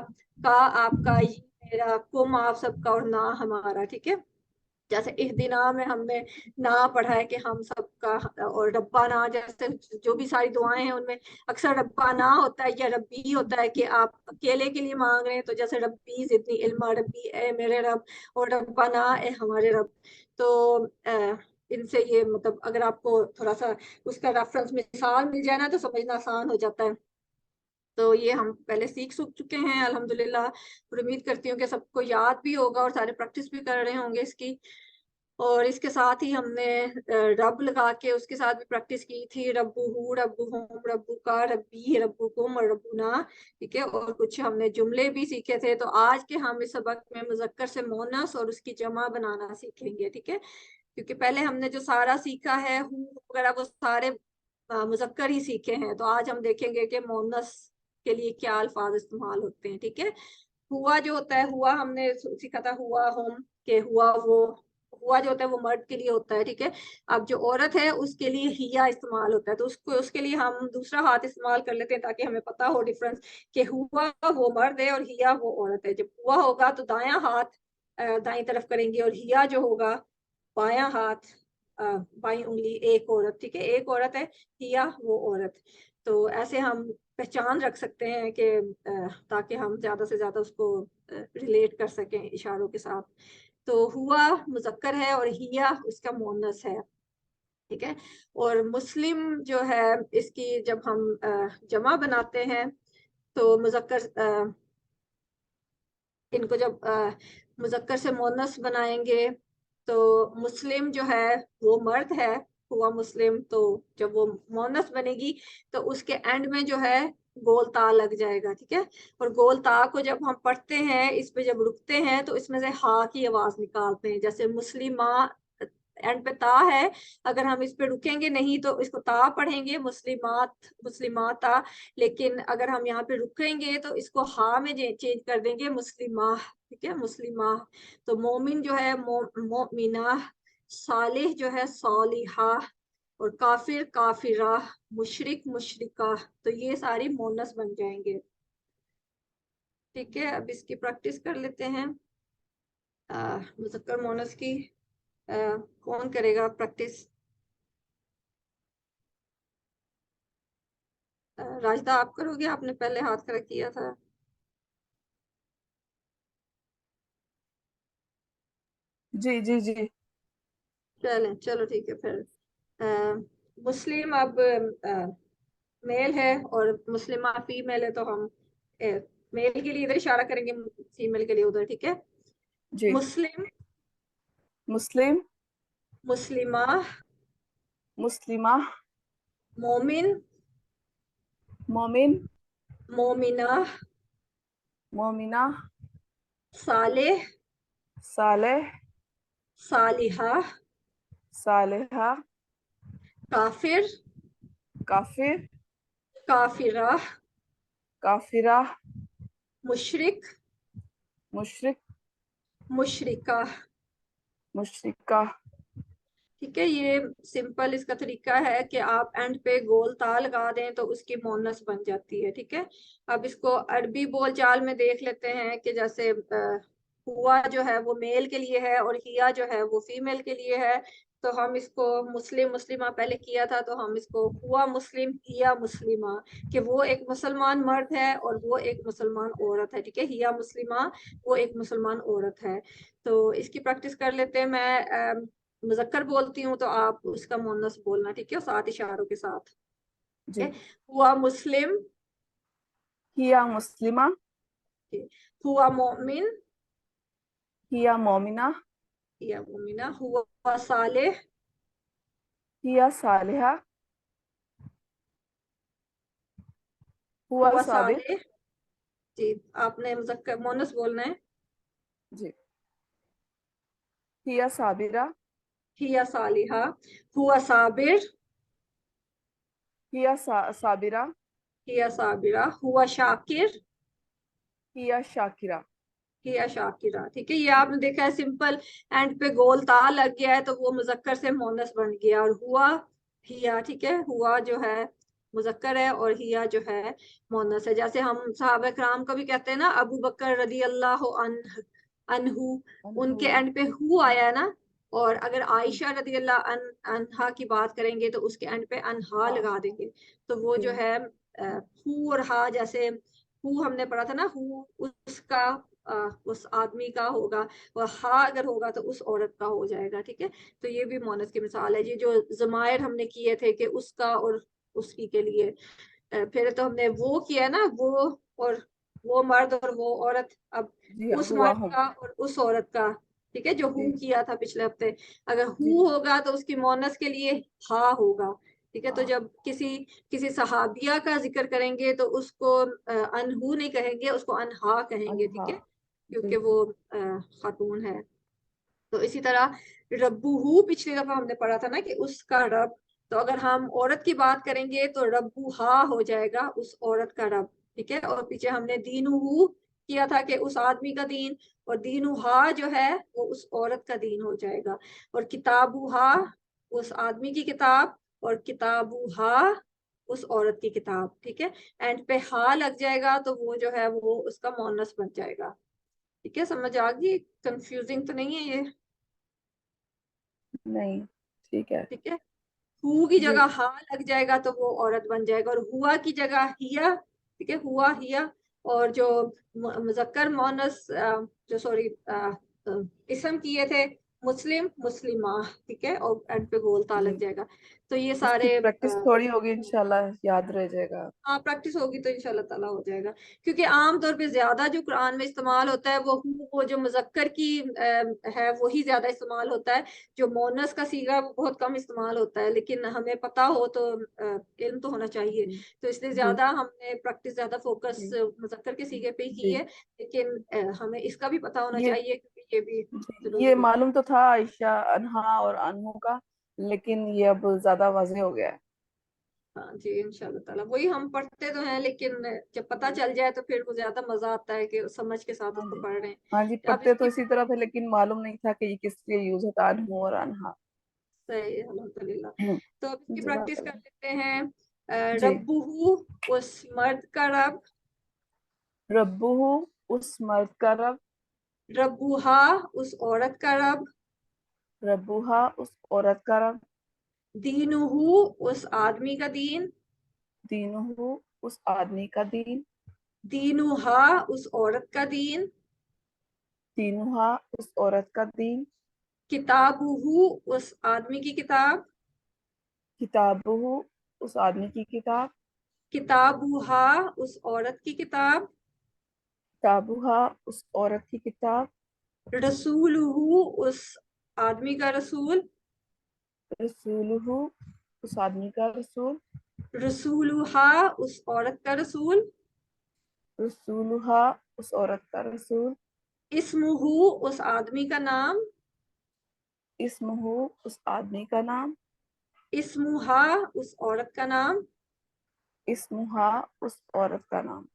آپ کا، یہ میرا، کم آپ سب کا، اور نہ ہمارا، ٹھیک ہے؟ جیسے اہدنا میں ہم نے نا پڑھا ہے کہ ہم سب کا، اور ربنا، جیسے جو بھی ساری دعائیں ہیں ان میں اکثر ربنا ہوتا ہے یا ربی ہوتا ہے کہ آپ اکیلے کے لیے مانگ رہے ہیں، تو جیسے ربی زدنی علما، ربی اے میرے رب، اور ربنا اے ہمارے رب۔ تو ان سے یہ مطلب اگر آپ کو تھوڑا سا اس کا ریفرنس مثال مل جائے نا تو سمجھنا آسان ہو جاتا ہے۔ تو یہ ہم پہلے سیکھ چکے ہیں الحمدللہ، اور امید کرتی ہوں کہ سب کو یاد بھی ہوگا اور سارے پریکٹس بھی کر رہے ہوں گے اس کی۔ اور اس کے ساتھ ہی ہم نے رب لگا کے اس کے ساتھ بھی پریکٹس کی تھی، ربو، ربہم، ربو کا، ربی، ربکم، اور ربنا، ٹھیک ہے؟ اور کچھ ہم نے جملے بھی سیکھے تھے۔ تو آج کے ہم اس سبق میں مذکر سے مؤنث اور اس کی جمع بنانا سیکھیں گے، ٹھیک ہے؟ کیونکہ پہلے ہم نے جو سارا سیکھا ہے ہو وغیرہ وہ سارے مذکر ہی سیکھے ہیں. تو آج ہم دیکھیں گے کہ مونس کے لیے کیا الفاظ استعمال ہوتے ہیں. ٹھیک ہے. ہوا جو ہوتا ہے، ہوا ہم نے سیکھا تھا ہوا ہم، کہ ہوا وہ. ہوا جو ہوتا ہے وہ مرد کے لیے ہوتا ہے. ٹھیک ہے. اب جو عورت ہے اس کے لیے ہیا استعمال ہوتا ہے. تو اس کے لیے ہم دوسرا ہاتھ استعمال کر لیتے ہیں تاکہ ہمیں پتا ہو ڈفرنس کہ ہوا وہ مرد ہے اور ہیا وہ عورت ہے. جب ہوا ہوگا تو دایاں ہاتھ دائیں طرف کریں گے، اور ہیا جو ہوگا بایاں ہاتھ بائیں انگلی ایک عورت. ٹھیک ہے. ایک عورت ہے ہیا وہ عورت. تو ایسے ہم پہچان رکھ سکتے ہیں کہ تاکہ ہم زیادہ سے زیادہ اس کو ریلیٹ کر سکیں اشاروں کے ساتھ. تو ہوا مذکر ہے اور ہیا اس کا مؤنث ہے. ٹھیک ہے. اور مسلم جو ہے اس کی جب ہم جمع بناتے ہیں تو مذکر ان کو جب مذکر سے مؤنث بنائیں گے تو مسلم جو ہے وہ مرد ہے، ہوا مسلم. تو جب وہ مؤنث بنے گی تو اس کے اینڈ میں جو ہے گول تا لگ جائے گا. ٹھیک ہے. اور گول تا کو جب ہم پڑھتے ہیں اس پہ جب رکتے ہیں تو اس میں سے ہا کی آواز نکالتے ہیں. جیسے مسلمہ اینڈ پہ تا ہے، اگر ہم اس پہ رکیں گے نہیں تو اس کو تا پڑھیں گے مسلمات مسلماتا. لیکن اگر ہم یہاں پہ رکیں گے تو اس کو ہا میں چینج کر دیں گے مسلمہ. ٹھیک ہے. مسلمہ. تو مومن جو ہے مومنہ، صالح جو ہے صالحہ، اور کافر کافرہ، مشرک مشرکہ. تو یہ ساری مونس بن جائیں گے. ٹھیک ہے. اب اس کی پریکٹس کر لیتے ہیں مذکر مونس کی. کون کرے گا پریکٹس؟ راجدہ آپ کرو گے؟ آپ نے پہلے ہاتھ کھڑا کیا تھا. جی جی جی. چلیں چلو ٹھیک ہے پھر. مسلم اب میل ہے اور مسلمہ فیمیل ہے، تو ہم میل کے لیے ادھر اشارہ کریں گے، فیمیل کے لیے ادھر. ٹھیک ہے. جی. مسلم، مسلم، مسلمہ، مسلمہ، مومن، مومن، مومنہ، مومنہ، صالح، صالح، صالحہ، صالحہ، کافر، کافر، کافرہ، کافرہ، مشرک، مشرک، مشرکہ. مشرکہ. ٹھیک ہے. یہ سمپل اس کا طریقہ ہے کہ آپ اینڈ پہ گول تا لگا دیں تو اس کی مونس بن جاتی ہے. ٹھیک ہے. اب اس کو عربی بول چال میں دیکھ لیتے ہیں کہ جیسے ہوا جو ہے وہ میل کے لیے ہے اور ہیا جو ہے وہ فیمیل کے لیے ہے. تو ہم اس کو مسلم مسلمہ پہلے کیا تھا، تو ہم اس کو ہوا مسلم ہیا مسلمہ، کہ وہ ایک مسلمان مرد ہے اور وہ ایک مسلمان عورت ہے. ٹھیک ہے. ہیا مسلمہ، وہ ایک مسلمان عورت ہے. تو اس کی پریکٹس کر لیتے ہیں. میں مذکر بولتی ہوں تو آپ اس کا مؤنث بولنا. ٹھیک ہے. سات اشاروں کے ساتھ. جی. ہوا مسلم، ہیا مسلمہ، ہوا مومن، ہیا مومنہ، ہیا مومنہ، ہوا صالح، ہیا صالحہ، ہوا ہوا صابر. صالح. جی آپ نے مذکر مؤنث بولنا ہے. جی. ہیا صابرہ، ہیا صالحہ، ہوا صابر، ہیا صابرہ، ہیا صابرہ، ہوا شاکر، ہیا شاکرہ. ہیا شاکرہ. ٹھیک ہے. یہ آپ نے دیکھا ہے سمپل اینڈ پہ گول تا لگ گیا ہے تو وہ مذکر سے مؤنث بن گیا. اور ہوا ہیا. ٹھیک ہے. ہوا جو ہے مذکر ہے اور ہیا جو ہے مؤنث ہے. جیسے ہم صحابہ کرام کو بھی کہتے ہیں نا، ابو بکر رضی اللہ عنہ، ان کے اینڈ پہ ہو آیا ہے نا. اور اگر عائشہ رضی اللہ عنہا کی بات کریں گے تو اس کے اینڈ پہ انہا لگا دیں گے. تو وہ جو ہے ہو اور ہا، جیسے ہو ہم نے پڑھا تھا نا، ہو اس کا اس آدمی کا ہوگا، اور ہا اگر ہوگا تو اس عورت کا ہو جائے گا. ٹھیک ہے. تو یہ بھی مؤنث کی مثال ہے. یہ جو ضمائر ہم نے کیے تھے کہ اس کا اور اس کی کے لیے، پھر تو ہم نے وہ کیا نا، وہ اور وہ مرد اور وہ عورت. اب جی ہاں. اس ہوا مرد ہم. کا اور اس عورت کا. ٹھیک ہے. جو جی ہو کیا تھا پچھلے ہفتے، اگر جی. ہو ہوگا تو اس کی مؤنث کے لیے ہا ہوگا. ٹھیک ہے. تو ہاں. جب کسی صحابیہ کا ذکر کریں گے تو اس کو انہو نہیں کہیں گے، اس کو انہا کہیں گے. ٹھیک انہا. ہے. جی. کیونکہ وہ خاتون ہے. تو اسی طرح रब्बुहु पिछली दफा हमने पढ़ा था ना कि उसका रब, तो अगर हम औरत की बात करेंगे तो रब्बुहा हो जाएगा, उस औरत का रब। ठीक है, और पीछे हमने दीनुहु किया था कि उस आदमी का दीन, और दीनुहुहा जो है वो उस औरत का दीन हो जाएगा। और किताबुहा उस आदमी की किताब, और किताबुहा उस औरत की किताब। ठीक है, एंड पे हा लग जाएगा तो वो जो है वो उसका मोनस बन जाएगा। ठीक है, समझ आ गई? कंफ्यूजिंग तो नहीं है ये? नहीं, ठीक है। ठीक है, हु की जी। जगह हा लग जाएगा तो वो औरत बन जाएगा, और हुआ की जगह हिया। ठीक है, हुआ हिया। और जो मुजक्कर मोनस जो सॉरी इसम किए थे, मुस्लिम मुस्लिमा। ठीक है, और एंड पे गोल ता लग जी, जाएगा। तो ये इसकी सारे प्रैक्टिस थोड़ी होगी, इंशाल्लाह याद रह जाएगा। हाँ, प्रैक्टिस होगी तो इंशाल्लाह ताला हो जाएगा। क्योंकि आम तौर पे ज्यादा जो कुरान में इस्तेमाल होता है वो जो मुजक्कर की है वही ज्यादा इस्तेमाल होता है। जो मोनस का सीगा वो बहुत कम इस्तेमाल होता है, लेकिन हमें पता हो तो इल्म तो होना चाहिए। जी। तो इसलिए जी। ज्यादा हमने प्रैक्टिस ज्यादा फोकस जी। मुजक्कर के सीगे पे ही की जी। है। लेकिन हमें इसका भी पता होना ये चाहिए, क्योंकि ये भी जी, ये जरूरी है। मालूम तो था आयशा, अनहा और अनहु का, लेकिन ये अब ज्यादा वाज़ेह हो गया है। हाँ जी, इंशाल्लाह ताला वही हम पढ़ते तो हैं, लेकिन जब पता जी। चल जाए तो फिर वो ज्यादा मजा आता है कि समझ के साथ हाँ उसको जी। पढ़ रहे हाँ जी, हैं। अब पढ़ते तो इसकी इसी तरह थे, लेकिन मालूम नहीं था कि ये किस लिए यूज होता है, अनहु और अनहा। सही है, अल्हम्दुलिल्लाह। तो अब इसकी प्रैक्टिस कर जज़ाकल्लाह। लेते हैं। जी। रब्बुहु उस मर्द का रब, रब्बुहु उस मर्द का रब, रब्बुहा उस औरत का रब, रब्बुहा उस औरत का रब, दीनुहु उस आदमी का दीन, दीनुहु उस आदमी का दीन, दीनुहुा उस औरत का दीन, दीनुहुहा उस औरत का दीन, किताबुहु उस आदमी की किताब, किताबुहु उस आदमी की किताब, किताबुहा उस औरत की किताब, किताबुहा उस औरत की किताब, रसूलुहु उस आदमी का रसूल, रसूलुहु उस आदमी का रसूल, रसूलुहा उस औरत का रसूल, रसूलुहा उस औरत का रसूल, इस्मुहु उस आदमी का नाम, इस्मुहु उस आदमी का नाम, इस्मुहा उस औरत का नाम। इस्मुहा उस औरत का नाम।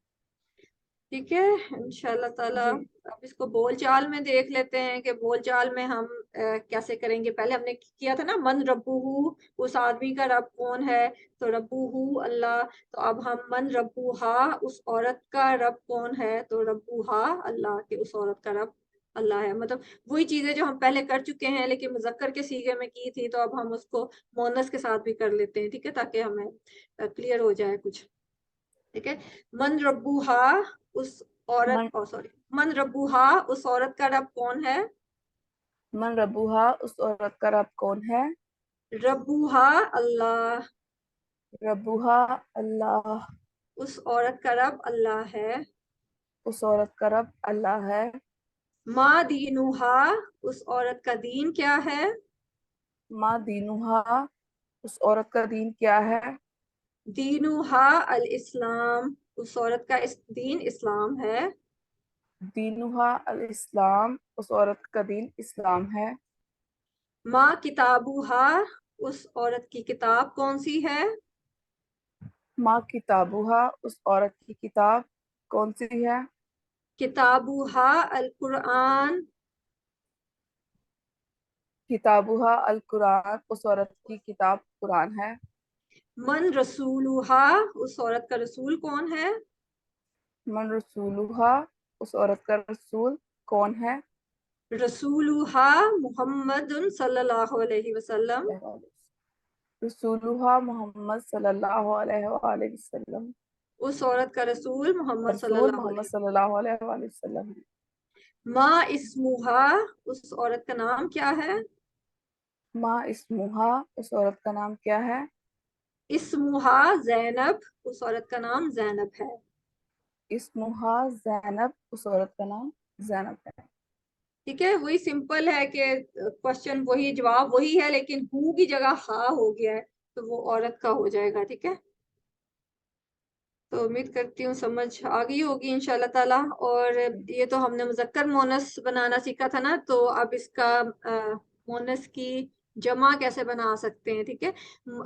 ठीक है, इंशाल्लाह ताला। जी। अब इसको बोलचाल में देख लेते हैं कि बोलचाल में हम कैसे करेंगे। पहले हमने किया था ना, मन रब्बुहु उस आदमी का रब कौन है, तो रब्बुहु अल्लाह। तो अब हम मन रब्बुहा उस औरत का रब कौन है, तो रब्बुहा अल्लाह के उस औरत का रब अल्लाह है। मतलब वही चीजें जो हम पहले कर चुके हैं लेकिन मुजक्कर के सीगे में की थी, तो अब हम उसको मोनस के साथ भी कर लेते हैं। ठीक है, ताकि हमें क्लियर हो जाए कुछ। ठीक है, मन रब्बुहा उस औरत, मन ओ सॉरी, मन रब्बुहा उस औरत का रब कौन है, मन रब्बुहा उस औरत का रब कौन है, रब्बुहा अल्लाह, रब्बुहा अल्लाह, उस औरत का रब अल्लाह है। उस औरत का रब अल्लाह है। मा दीनुहा उस औरत का दीन क्या है, माँ दीनुहा उस औरत का दीन क्या है, दीनुहा अल इस्लाम उस औरत का दीन इस्लाम है। दीनुहा अल इस्लाम उस औरत का दीन इस्लाम है। मा किताबुहा उस औरत की किताब कौन सी है, माँ किताबुहा उस औरत की किताब कौन सी है, किताबुहा अल कुरआन, किताबुहा अल कुरान उस औरत की किताब कुरान है। मन रसूलुहा उस औरत का रसूल कौन है, मन रसूलुहा उस औरत का रसूल कौन है, रसूलुहा मुहम्मदुन सल्लल्लाहु अलैहि वसल्लम रसूलुहा मोहम्मद सल्लल्लाहु अलैहि वसल्लम, उस औरत का रसूल मोहम्मद रसूल सल्लल्लाहु मोहम्मद अलैहि सल्लल्लाहु अलैहि वसल्लम। वसल्लम। मा इस्मुहा उस औरत का नाम क्या है, माँ इस्मुहा उस औरत का नाम क्या है, इस्मुहा जैनब उस औरत का नाम जैनब है। इस्मुहा जैनब उस औरत का नाम जैनब है। ठीक है, वही सिंपल है कि क्वेश्चन वही, जवाब वही है, लेकिन हु की जगह हा हो गया है, तो वो औरत का हो जाएगा। ठीक है, तो उम्मीद करती हूँ समझ आ गई होगी इंशाल्लाह ताला। और ये तो हमने मुजक्कर मोनस बनाना सीखा था ना, तो अब इसका मोनस की जमा कैसे बना सकते हैं, ठीक है।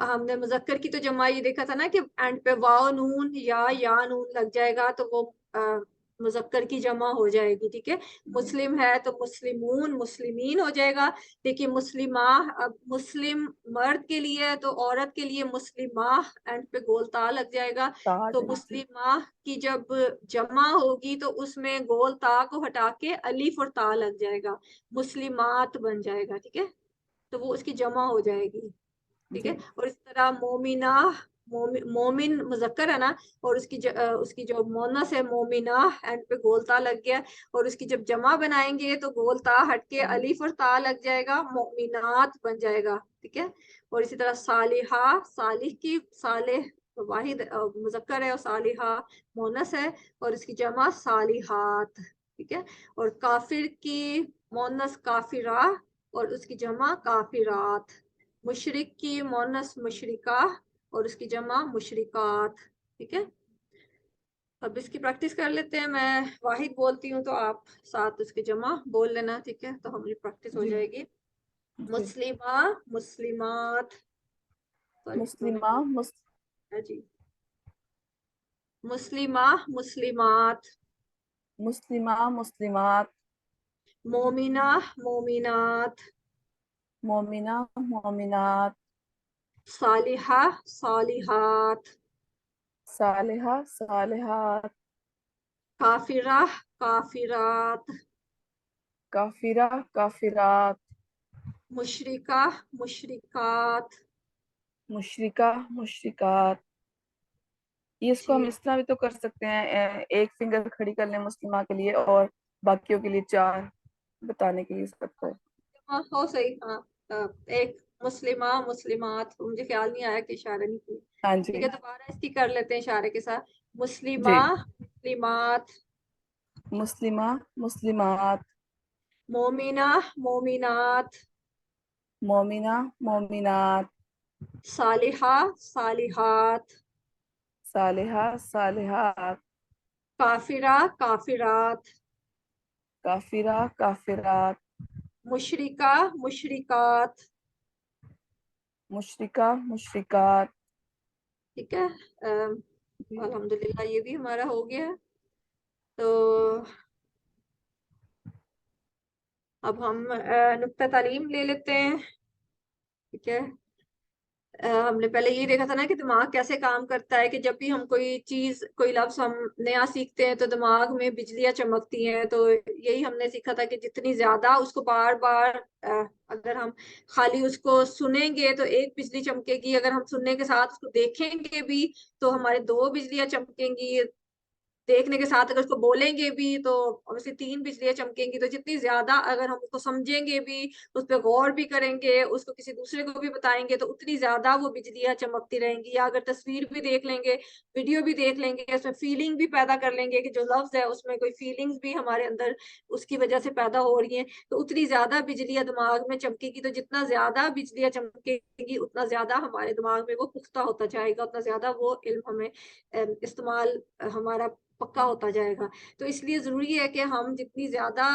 हमने मुजक्कर की तो जमा ये देखा था ना कि एंड पे वाव नून या नून लग जाएगा तो वो मुजक्कर की जमा हो जाएगी, ठीक है। मुस्लिम है तो मुस्लिमून मुस्लिमीन हो जाएगा। देखिए मुस्लिमा, अब मुस्लिम मर्द के लिए है तो औरत के लिए मुस्लिमा एंड पे गोल ता लग जाएगा। तो मुस्लिमा की जब जमा होगी तो उसमें गोल ता को हटा के अलीफ और ता लग जाएगा, मुस्लिमात बन जाएगा, ठीक है। तो वो उसकी जमा हो जाएगी, ठीक है। और इस तरह मोमिना, मोमिन मुजक्कर है ना, और उसकी जो मोनस है मोमिना एंड पे गोलता लग गया, और उसकी जब जमा बनाएंगे तो गोलता हट के अलीफ और ता लग जाएगा, मोमिनात बन जाएगा, ठीक है। और इसी तरह सालिहा, सालिह की सालिह वाहिद मुजक्कर है और सालिहा मोनस है, और इसकी जमा सालिहात, ठीक है। और काफिर की मोनस काफिरा और उसकी जमा काफिरात। मुशरिक की मोनस मुशरिका और उसकी जमा मुशरिकात, ठीक है। अब इसकी प्रैक्टिस कर लेते हैं। मैं वाहिद बोलती हूँ तो आप साथ उसकी जमा बोल लेना, ठीक है, तो हमारी प्रैक्टिस हो जाएगी। मुस्लिमा मुस्लिमात, सॉरी मुस्लिमा जी, मुस्लिमा मुस्लिमात, मुस्लिमा मुस्लिमात, मोमिना मोमिनात, मोमिना मोमिनात, सालिहा सालिहात, सालिहा सालिहात, काफिरा काफिरात, काफिरा काफिरात, मुशरिका मुशरिकात, मुशरिका मुशरिकात। ये इसको हम जी। इस तरह भी तो कर सकते हैं, एक फिंगर खड़ी कर लें मुस्लिमा के लिए और बाकियों के लिए चार बताने के लिए सबको। हाँ हो सही, हाँ। एक मुस्लिमा मुस्लिमात, मुझे ख्याल नहीं आया कि इशारे नहीं किए, हाँ ठीक जी। है। दोबारा इसकी कर लेते हैं इशारे के साथ। जी। मुस्लिमा मुस्लिमात, मुस्लिमा मुस्लिमात, मोमिना मोमिनात, मोमिना मोमिनात, सालिहा सालिहात, सालिहा सालिहात, काफिरा काफिरात, काफिरा काफिरात, मुशरिका मुशरिकात, मुशरिका मुशरिकात। ठीक है। जी। अल्हम्दुलिल्लाह ये भी हमारा हो गया है। तो अब हम नुक्ता तालीम ले लेते हैं, ठीक है। हमने पहले ये देखा था ना कि दिमाग कैसे काम करता है, कि जब भी हम कोई चीज कोई लफ्ज हम नया सीखते हैं तो दिमाग में बिजलियां चमकती हैं। तो यही हमने सीखा था कि जितनी ज्यादा उसको बार बार अगर हम खाली उसको सुनेंगे तो एक बिजली चमकेगी, अगर हम सुनने के साथ उसको देखेंगे भी तो हमारे दो बिजलियां चमकेंगी, देखने के साथ अगर उसको बोलेंगे भी तो ऑब्वियसली तीन बिजलियां चमकेंगी। तो जितनी ज्यादा अगर हम उसको समझेंगे भी, उस पर गौर भी करेंगे, उसको किसी दूसरे को भी बताएंगे तो उतनी ज्यादा वो बिजलियां चमकती रहेंगी। या अगर तस्वीर भी देख लेंगे, वीडियो भी देख लेंगे, उसमें फीलिंग भी पैदा कर लेंगे कि जो लफ्ज है उसमें कोई फीलिंग्स भी हमारे अंदर उसकी वजह से पैदा हो रही हैं, तो उतनी ज्यादा बिजलियां दिमाग में चमकेगी। तो जितना ज्यादा बिजलियां चमकेगी उतना ज्यादा हमारे दिमाग में वो पुख्ता होता जाएगा, उतना ज्यादा वो इल्म हमें इस्तेमाल हमारा पक्का होता जाएगा। तो इसलिए जरूरी है कि हम जितनी ज्यादा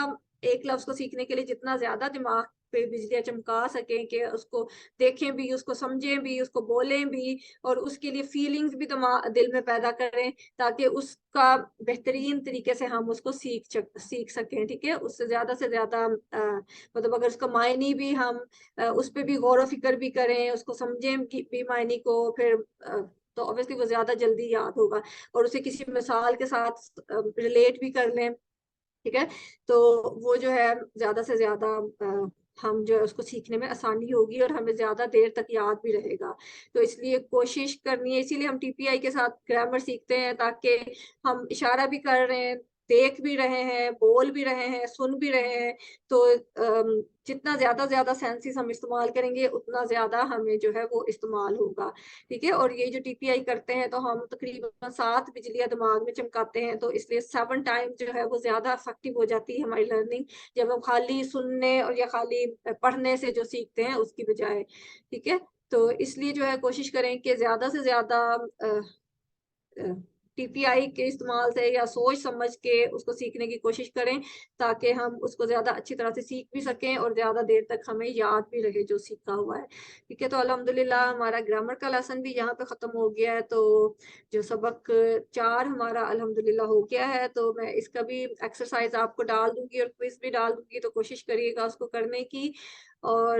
एक लफ्ज को सीखने के लिए जितना ज्यादा दिमाग पे बिजलियां चमका सकें, कि उसको देखें भी, उसको समझें भी, उसको बोलें भी, और उसके लिए फीलिंग्स भी दिमाग दिल में पैदा करें, ताकि उसका बेहतरीन तरीके से हम उसको सीख सकें, ठीक है। उससे ज्यादा मतलब अगर उसका मायने भी हम उस पर भी गौर व फिक्र भी करें, उसको समझें भी मायने को, फिर तो ऑब्वियसली वो ज्यादा जल्दी याद होगा। और उसे किसी मिसाल के साथ रिलेट भी कर लें, ठीक है, तो वो जो है ज्यादा से ज्यादा हम जो है उसको सीखने में आसानी होगी और हमें ज्यादा देर तक याद भी रहेगा। तो इसलिए कोशिश करनी है, इसीलिए हम टीपीआई के साथ ग्रामर सीखते हैं, ताकि हम इशारा भी कर रहे हैं, देख भी रहे हैं, बोल भी रहे हैं, सुन भी रहे हैं। तो जितना ज्यादा सेंसेस हम इस्तेमाल करेंगे उतना ज्यादा हमें जो है वो इस्तेमाल होगा, ठीक है। और ये जो टीपीआई करते हैं तो हम तकरीबन 7 बिजलियां दिमाग में चमकाते हैं, तो इसलिए 7 टाइम जो है वो ज्यादा इफेक्टिव हो जाती है हमारी लर्निंग, जब हम खाली सुनने और या खाली पढ़ने से जो सीखते हैं उसकी बजाय, ठीक है। तो इसलिए जो है कोशिश करें कि ज्यादा से ज्यादा TPI کے استعمال سے یا سوچ سمجھ کے اس کو سیکھنے کی کوشش کریں تاکہ ہم اس کو زیادہ اچھی طرح سے سیکھ بھی سکیں اور زیادہ دیر تک ہمیں یاد بھی رہے جو سیکھا ہوا ہے. ٹھیک ہے, تو الحمدللہ ہمارا گرامر کا لیسن بھی یہاں پہ ختم ہو گیا ہے. تو جو سبق 4 ہمارا الحمدللہ ہو گیا ہے, تو میں اس کا بھی ایکسرسائز آپ کو ڈال دوں گی اور کوئز بھی ڈال دوں گی, تو کوشش کریے گا اس کو کرنے کی. اور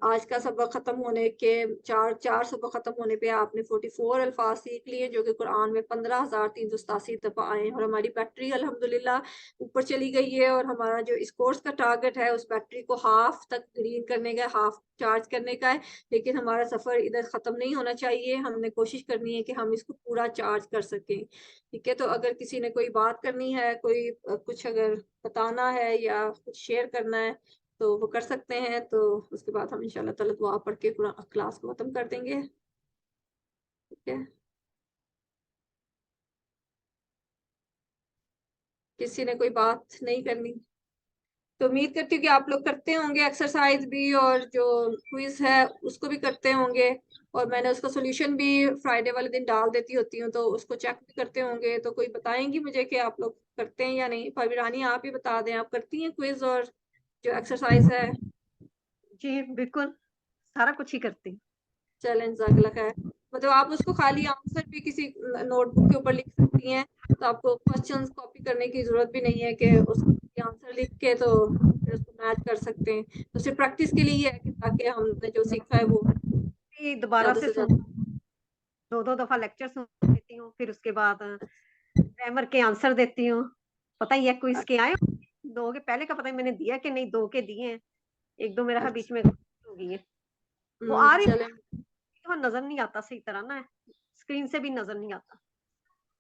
آج کا سبق ختم ہونے کے چار سبق ختم ہونے پہ آپ نے 44 الفاظ سیکھ لیے جو کہ قرآن میں 15,387 دفعہ آئے ہیں, اور ہماری بیٹری الحمدللہ اوپر چلی گئی ہے. اور ہمارا جو اس کورس کا ٹارگٹ ہے اس بیٹری کو ہاف تک گرین کرنے کا, ہاف چارج کرنے کا ہے. لیکن ہمارا سفر ادھر ختم نہیں ہونا چاہیے, ہم نے کوشش کرنی ہے کہ ہم اس کو پورا چارج کر سکیں. ٹھیک ہے, تو اگر کسی نے کوئی بات کرنی ہے, کوئی کچھ اگر بتانا ہے یا کچھ شیئر کرنا ہے تو وہ کر سکتے ہیں. تو اس کے بعد ہم انشاءاللہ تعالیٰ دعا پڑھ کے کلاس کو ختم کر دیں گے. ٹھیک ہے, کسی نے کوئی بات نہیں کرنی تو امید کرتی ہوں کہ آپ لوگ کرتے ہوں گے ایکسرسائز بھی, اور جو کوئز ہے اس کو بھی کرتے ہوں گے. اور میں نے اس کا سولوشن بھی فرائیڈے والے دن ڈال دیتی ہوتی ہوں, تو اس کو چیک بھی کرتے ہوں گے. تو کوئی بتائیں گی مجھے کہ آپ لوگ کرتے ہیں یا نہیں؟ بھابی رانی آپ ہی بتا دیں, آپ کرتی ہیں کوئز اور جو ایکسرسائز ہے؟ جی بالکل, سارا کچھ ہی کرتی ہوں. چلیں, جزاک اللہ خیر. مطلب آپ اس کو خالی آنسر بھی کسی نوٹ بک کے اوپر لکھ سکتی ہیں, تو آپ کو کوشچنز کاپی کرنے کی ضرورت بھی نہیں ہے کہ اس کو آنسر لکھ کے تو پھر اس کو میچ کر سکتے ہیں. تو صرف پریکٹس کے لیے یہ ہے کہ تاکہ ہم نے جو سیکھا ہے وہ دوبارہ زیادہ سے سے سن, زیادہ. 2 دفعہ لیکچر سن لیتی ہوں, پھر اس کے بعد گرامر کے آنسر دیتی ہوں. پتہ ہی ہے کوئز کے آئے 2 کے پہلے کا پتہ ہے میں نے دیا کہ نہیں, 2 کے دیے ہیں, 1-2 میرا بیچ میں ہو گئی ہے. وہ آ رہی چلیں, وہ نظر نہیں آتا صحیح طرح نا, اسکرین سے بھی نظر نہیں آتا,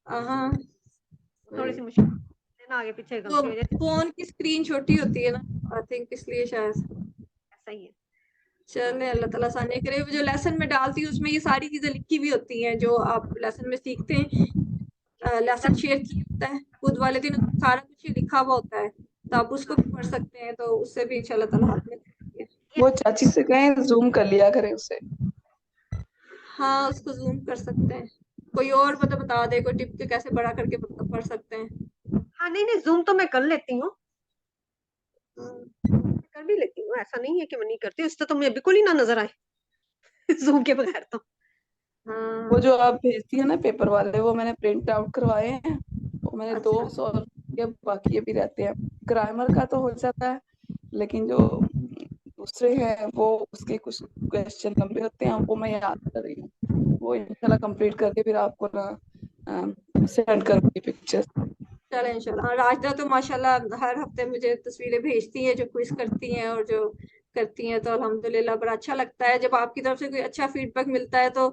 ہاں تھوڑی سی مشکل ہے نا, آگے پیچھے وہ غلطی ہو جائے. فون کی اسکرین چھوٹی ہوتی ہے نا, آئی تھنک اس لیے شاید. ایسا ہی ہے. چلیں, اللہ تعالیٰ آسانی کرے. وہ جو لیسن میں ڈالتی ہوں اس میں یہ ساری چیزیں لکھی بھی ہوتی ہیں جو آپ لیسن میں سیکھتے ہیں. لیسن شیئر کیا ہوتا ہے خود والے دن, سارا کچھ ہی لکھا ہوا ہوتا ہے, تو آپ اس کو بھی پڑھ سکتے ہیں. تو اس سے بھی انشاءاللہ تعالیٰ ہاتھ میں دے گی. وہ چاچی سے کہیں زوم کر لیا کرے اسے. ہاں, اس کو زوم کر سکتے ہیں. کوئی اور مطلب بتا دے کوئی ٹپ کے کیسے بڑا کر کے پڑھ سکتے ہیں. ہاں نہیں, زوم تو میں کر لیتی ہوں, ہاں, کر بھی لیتی ہوں, ایسا نہیں ہے کہ میں نہیں کرتی. اس سے تو مجھے بالکل ہی نہ نظر آئے زوم کے بغیر. تو وہ جو آپ بھیجتی ہیں نا پیپر والے, وہ میں نے پرنٹ آؤٹ کروائے ہیں, وہ میں نے 2 اچھا. سالو کیے, باقی بھی رہتے ہیں. گرامر کا تو ہو جاتا ہے, لیکن جو دوسرے ہیں وہ اس کے کچھ کوشچن لمبے ہوتے ہیں, وہ میں یاد کر رہی ہوں. وہ انشاءاللہ کمپلیٹ کر کے پھر آپ کو سینڈ کروں گی پکچر. چلیں انشاءاللہ. راجدہ تو ماشاءاللہ ہر ہفتے مجھے تصویریں بھیجتی ہیں جو کوئز کرتی ہیں اور جو کرتی ہیں, تو الحمدللہ بڑا اچھا لگتا ہے جب آپ کی طرف سے کوئی اچھا فیڈ بیک ملتا ہے. تو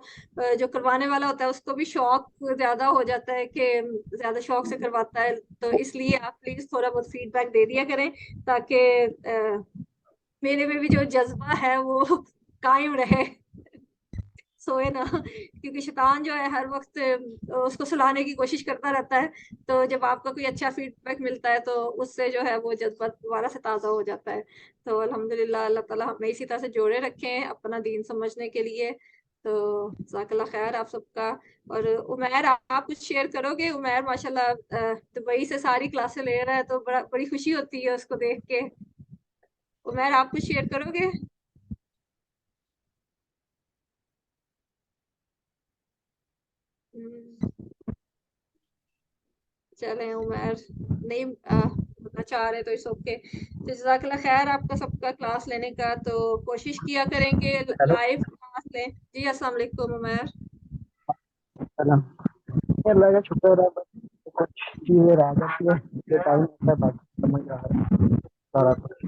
جو کروانے والا ہوتا ہے اس کو بھی شوق زیادہ ہو جاتا ہے کہ زیادہ شوق سے کرواتا ہے. تو اس لیے آپ پلیز تھوڑا بہت فیڈ بیک دے دیا کریں تاکہ میرے میں بھی جو جذبہ ہے وہ قائم رہے, سوئے نا. کیونکہ شیطان جو ہے ہر وقت اس کو سلانے کی کوشش کرتا رہتا ہے. تو جب آپ کا کوئی اچھا فیڈ بیک ملتا ہے تو اس سے جو ہے وہ جذبہ دوبارہ سے تازہ ہو جاتا ہے. تو الحمدللہ اللہ تعالیٰ ہمیں اسی طرح سے جوڑے رکھیں اپنا دین سمجھنے کے لیے. تو جزاک اللہ خیر آپ سب کا. اور عمیر, آپ کچھ شیئر کرو گے؟ عمیر ماشاءاللہ دبئی سے ساری کلاسیں لے رہا ہے, تو بڑی خوشی ہوتی ہے اس کو دیکھ کے. عمیر, آپ کچھ شیئر کرو گے؟ چلیں عمیر نہیں بتنا چاہ رہے تو اس اوکے. جزاک اللہ خیر آپ کا سب کا کلاس لینے کا. تو کوشش کیا کریں گے لائیو کلاس لیں. جی السلام علیکم عمیر. اللہ کا شکر ہے, کچھ چیزیں رہ جاتی ہے, یہ ٹائم ہوتا ہے, باقی سمجھ رہا ہے سارا کچھ.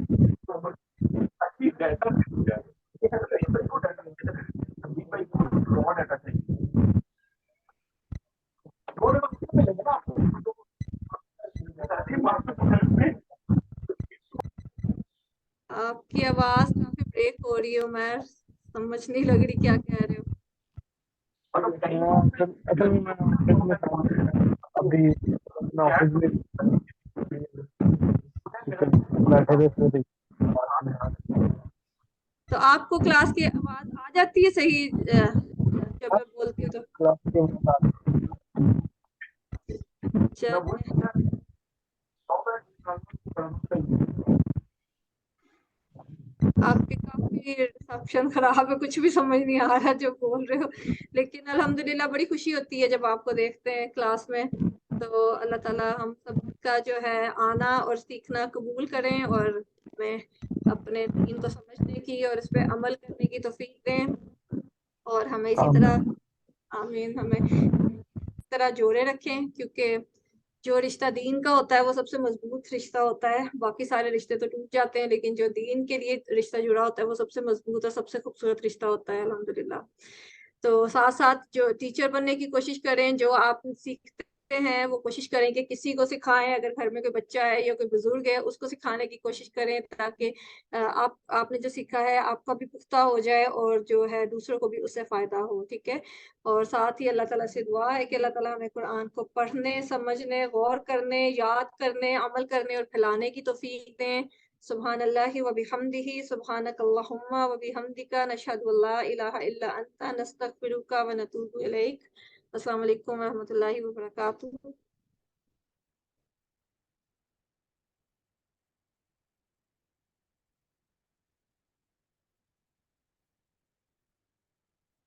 آپ کی آواز کافی بریک ہو رہی ہے عمیر, سمجھ نہیں لگ رہی کیا کہہ رہے ہو. ابھی تو آپ کو کلاس کی آواز آ جاتی ہے صحیح جب میں بولتی ہوں تو؟ टीचर हैं। आपकी काफी रिसेप्शन खराब है, कुछ भी समझ नहीं आ रहा जो बोल रहे हो, लेकिन अल्हम्दुलिल्लाह बड़ी खुशी होती है जब आपको देखते हैं क्लास में। तो अल्लाह ताला हम सबका जो है आना और सीखना कबूल करें, और हमें अपने दीन को समझने की और इस पे अमल करने की तौफीक दें, और हमें इसी तरह, आमीन, हमें इस तरह जोड़े रखें, क्योंकि जो रिश्ता दीन का होता है वो सबसे मजबूत रिश्ता होता है। बाकी सारे रिश्ते तो टूट जाते हैं, लेकिन जो दीन के लिए रिश्ता जुड़ा होता है वो सबसे मजबूत और सबसे खूबसूरत रिश्ता होता है, अल्हम्दुलिल्लाह। तो साथ साथ जो टीचर बनने की कोशिश करें, जो आप सीखते हैं वो कोशिश करें कि किसी को सिखाएं। अगर घर में कोई बच्चा है या कोई बुजुर्ग है उसको सिखाने की कोशिश करें, ताकि आपने जो सीखा है आपका भी पुख्ता हो जाए और जो है दूसरों को भी उससे फायदा हो। ठीक है। और साथ ही अल्लाह ताला से दुआ है कि अल्लाह ताला हमें कुरान को पढ़ने, समझने, गौर करने, याद करने, अमल करने और फैलाने की तौफीक दें। सुभान अल्लाहि व बिहम्दिही, सुब्हानक अल्लाहुम्मा व बिहम्दिका, नशहदु अल्ला इलाहा इल्ला अंता, नस्तगफिरुका व नतूबु इलैक। अस्सलामु अलैकुम व रहमतुल्लाहि व बरकातुहू।